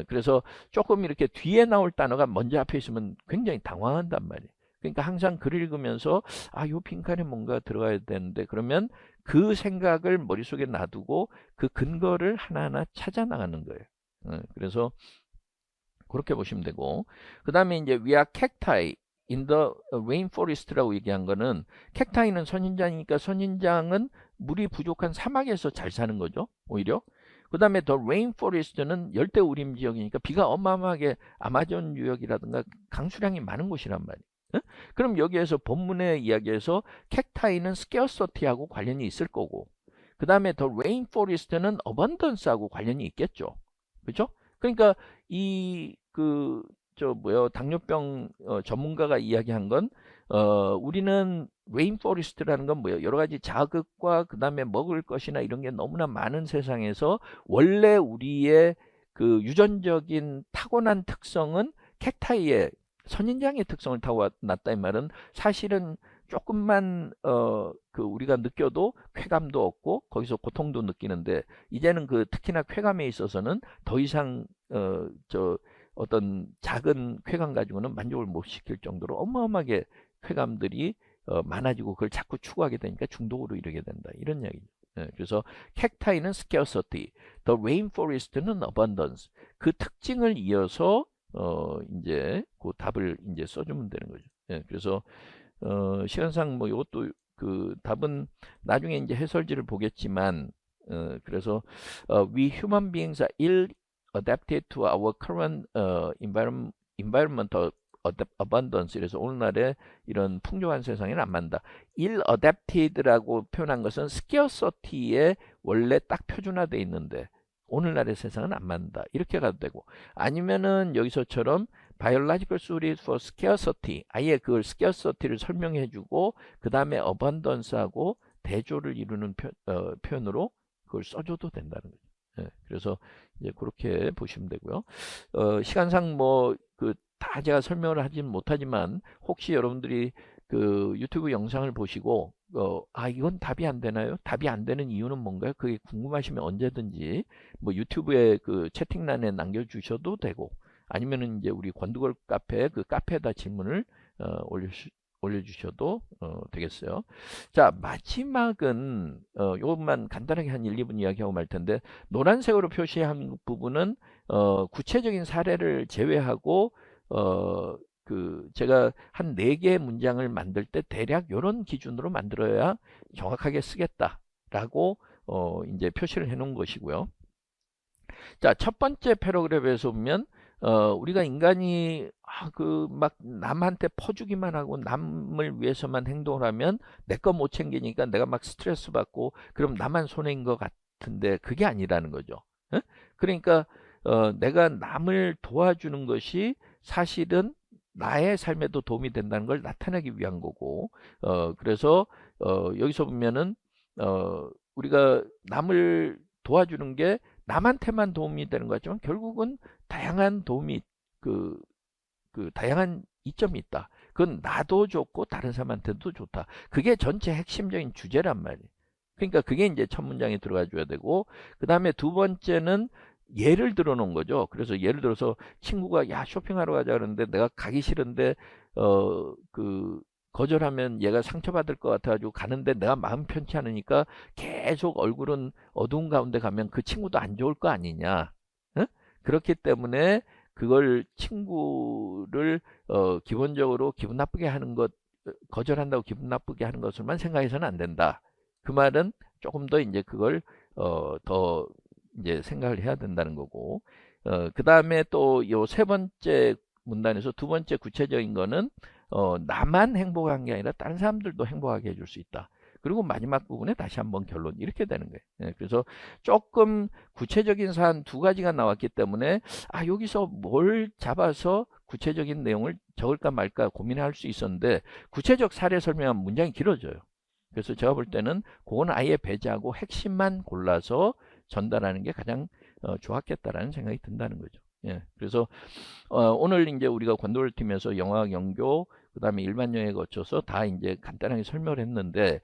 그래서 조금 이렇게 뒤에 나올 단어가 먼저 앞에 있으면 굉장히 당황한단 말이에요. 그러니까 항상 글을 읽으면서 요 빈칸에 뭔가 들어가야 되는데 그러면 그 생각을 머릿속에 놔두고 그 근거를 하나하나 찾아 나가는 거예요. 그래서 그렇게 보시면 되고 그 다음에 이제 we are cacti in the rainforest라고 얘기한 거는 캡타이는 선인장이니까 선인장은 물이 부족한 사막에서 잘 사는 거죠. 오히려 그 다음에 the rainforest는 열대 우림 지역이니까 비가 어마어마하게 아마존 유역이라든가 강수량이 많은 곳이란 말이에요. 그럼 여기에서 본문의 이야기에서 캡타이는 scarcity하고 관련이 있을 거고 그 다음에 the rainforest는 abundance하고 관련이 있겠죠. 그렇죠? 그러니까 이 당뇨병 전문가가 이야기한 건 우리는 레인포레스트라는 건 뭐예요? 여러 가지 자극과 그 다음에 먹을 것이나 이런 게 너무나 많은 세상에서 원래 우리의 그 유전적인 타고난 특성은 캣타이의 선인장의 특성을 타고났다 이 말은 사실은 조금만 우리가 느껴도 쾌감도 없고 거기서 고통도 느끼는데 이제는 특히나 쾌감에 있어서는 더 이상 어떤 작은 쾌감 가지고는 만족을 못 시킬 정도로 어마어마하게 쾌감들이 많아지고 그걸 자꾸 추구하게 되니까 중독으로 이르게 된다. 이런 이야기죠. 그래서 캡타이는 scarcity, the rainforest는 abundance. 그 특징을 이어서 이제 그 답을 이제 써주면 되는 거죠. 그래서 시간상 뭐 이것도 답은 나중에 이제 해설지를 보겠지만 그래서 we human beings are ill adapted to our current environmental abundance. 그래서 오늘날의 이런 풍족한 세상에는 안 맞는다. ill adapted라고 표현한 것은 scarcity에 원래 딱 표준화되어 있는데 오늘날의 세상은 안 맞는다. 이렇게 가도 되고 아니면은 여기서처럼 biological suited for scarcity 아예 그걸 scarcity를 설명해 주고 그 다음에 abundance하고 대조를 이루는 표현으로 그걸 써줘도 된다는 거죠. 그래서 이제 그렇게 보시면 되고요. 시간상 다 제가 설명을 하진 못하지만 혹시 여러분들이 유튜브 영상을 보시고 이건 답이 안 되나요? 답이 안 되는 이유는 뭔가요? 그게 궁금하시면 언제든지 유튜브에 채팅란에 남겨주셔도 되고 아니면은 이제 우리 권두걸 카페 카페에다 질문을 올려주셔도 되겠어요. 자, 마지막은 요것만 간단하게 한 1, 2분 이야기하고 말 텐데 노란색으로 표시한 부분은 구체적인 사례를 제외하고 제가 한 4개의 문장을 만들 때 대략 이런 기준으로 만들어야 정확하게 쓰겠다라고 이제 표시를 해 놓은 것이고요. 자, 첫 번째 패러그래프에서 보면 우리가 인간이 막 남한테 퍼주기만 하고 남을 위해서만 행동을 하면 내 거 못 챙기니까 내가 막 스트레스 받고 그럼 나만 손해인 것 같은데 그게 아니라는 거죠. 그러니까 내가 남을 도와주는 것이 사실은 나의 삶에도 도움이 된다는 걸 나타내기 위한 거고 그래서 여기서 보면은 우리가 남을 도와주는 게 남한테만 도움이 되는 것 같지만 결국은 다양한 도움이 다양한 이점이 있다. 그건 나도 좋고 다른 사람한테도 좋다. 그게 전체 핵심적인 주제란 말이에요. 그러니까 그게 이제 첫 문장에 들어가 줘야 되고 그 다음에 두 번째는 예를 들어 놓은 거죠. 그래서 예를 들어서 친구가 야 쇼핑하러 가자 그러는데 내가 가기 싫은데 거절하면 얘가 상처받을 것 같아가지고 가는데 내가 마음 편치 않으니까 계속 얼굴은 어두운 가운데 가면 그 친구도 안 좋을 거 아니냐. 그렇기 때문에 그걸 친구를 기본적으로 기분 나쁘게 하는 것 거절한다고 기분 나쁘게 하는 것을만 생각해서는 안 된다. 그 말은 조금 더 이제 그걸 더 이제 생각을 해야 된다는 거고, 그 다음에 또 요 세 번째 문단에서 두 번째 구체적인 거는 나만 행복한 게 아니라 다른 사람들도 행복하게 해줄 수 있다. 그리고 마지막 부분에 다시 한번 결론 이렇게 되는 거예요. 예, 그래서 조금 구체적인 사안 두 가지가 나왔기 때문에 여기서 뭘 잡아서 구체적인 내용을 적을까 말까 고민할 수 있었는데 구체적 사례 설명하면 문장이 길어져요. 그래서 제가 볼 때는 그건 아예 배제하고 핵심만 골라서 전달하는 게 가장 좋았겠다라는 생각이 든다는 거죠. 예, 그래서 오늘 이제 우리가 권도울팀에서 영어학 연교 그다음에 일반 영역에 거쳐서 다 이제 간단하게 설명을 했는데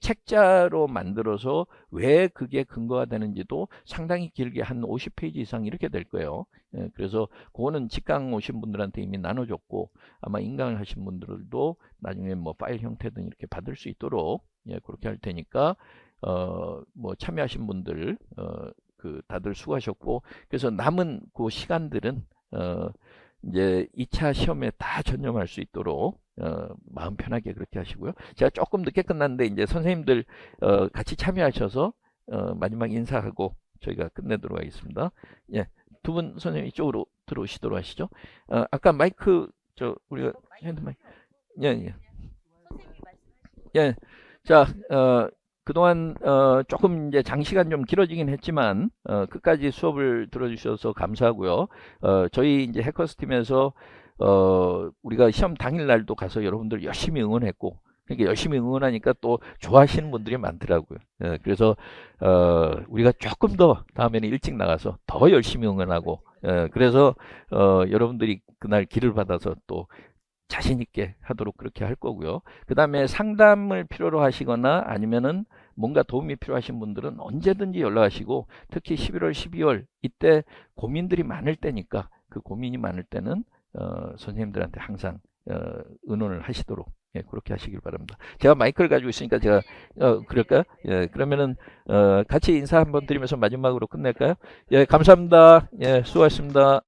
책자로 만들어서 왜 그게 근거가 되는지도 상당히 길게 한 50페이지 이상 이렇게 될 거예요. 예, 그래서 그거는 직강 오신 분들한테 이미 나눠줬고 아마 인강을 하신 분들도 나중에 뭐 파일 형태든 이렇게 받을 수 있도록 예, 그렇게 할 테니까 뭐 참여하신 분들 그 다들 수고하셨고 그래서 남은 그 시간들은 이제 2차 시험에 다 전념할 수 있도록 마음 편하게 그렇게 하시고요. 제가 조금 늦게 끝났는데 이제 선생님들 같이 참여하셔서 마지막 인사하고 저희가 끝내도록 하겠습니다. 예, 두 분 선생님 이쪽으로 들어오시도록 하시죠. 아까 마이크 우리가 핸드 마이크 예, 예. 예. 자, 그동안 조금 이제 장시간 좀 길어지긴 했지만 끝까지 수업을 들어주셔서 감사하고요. 저희 이제 해커스 팀에서 우리가 시험 당일 날도 가서 여러분들 열심히 응원했고 그러니까 열심히 응원하니까 또 좋아하시는 분들이 많더라고요. 그래서 우리가 조금 더 다음에는 일찍 나가서 더 열심히 응원하고 그래서 여러분들이 그날 기를 받아서 또 자신 있게 하도록 그렇게 할 거고요. 그 다음에 상담을 필요로 하시거나 아니면은 뭔가 도움이 필요하신 분들은 언제든지 연락하시고 특히 11월, 12월 이때 고민들이 많을 때니까 그 고민이 많을 때는 선생님들한테 항상 의논을 하시도록 예, 그렇게 하시길 바랍니다. 제가 마이크를 가지고 있으니까 제가 그럴까요? 예, 그러면은 같이 인사 한번 드리면서 마지막으로 끝낼까요? 예, 감사합니다. 예, 수고하셨습니다.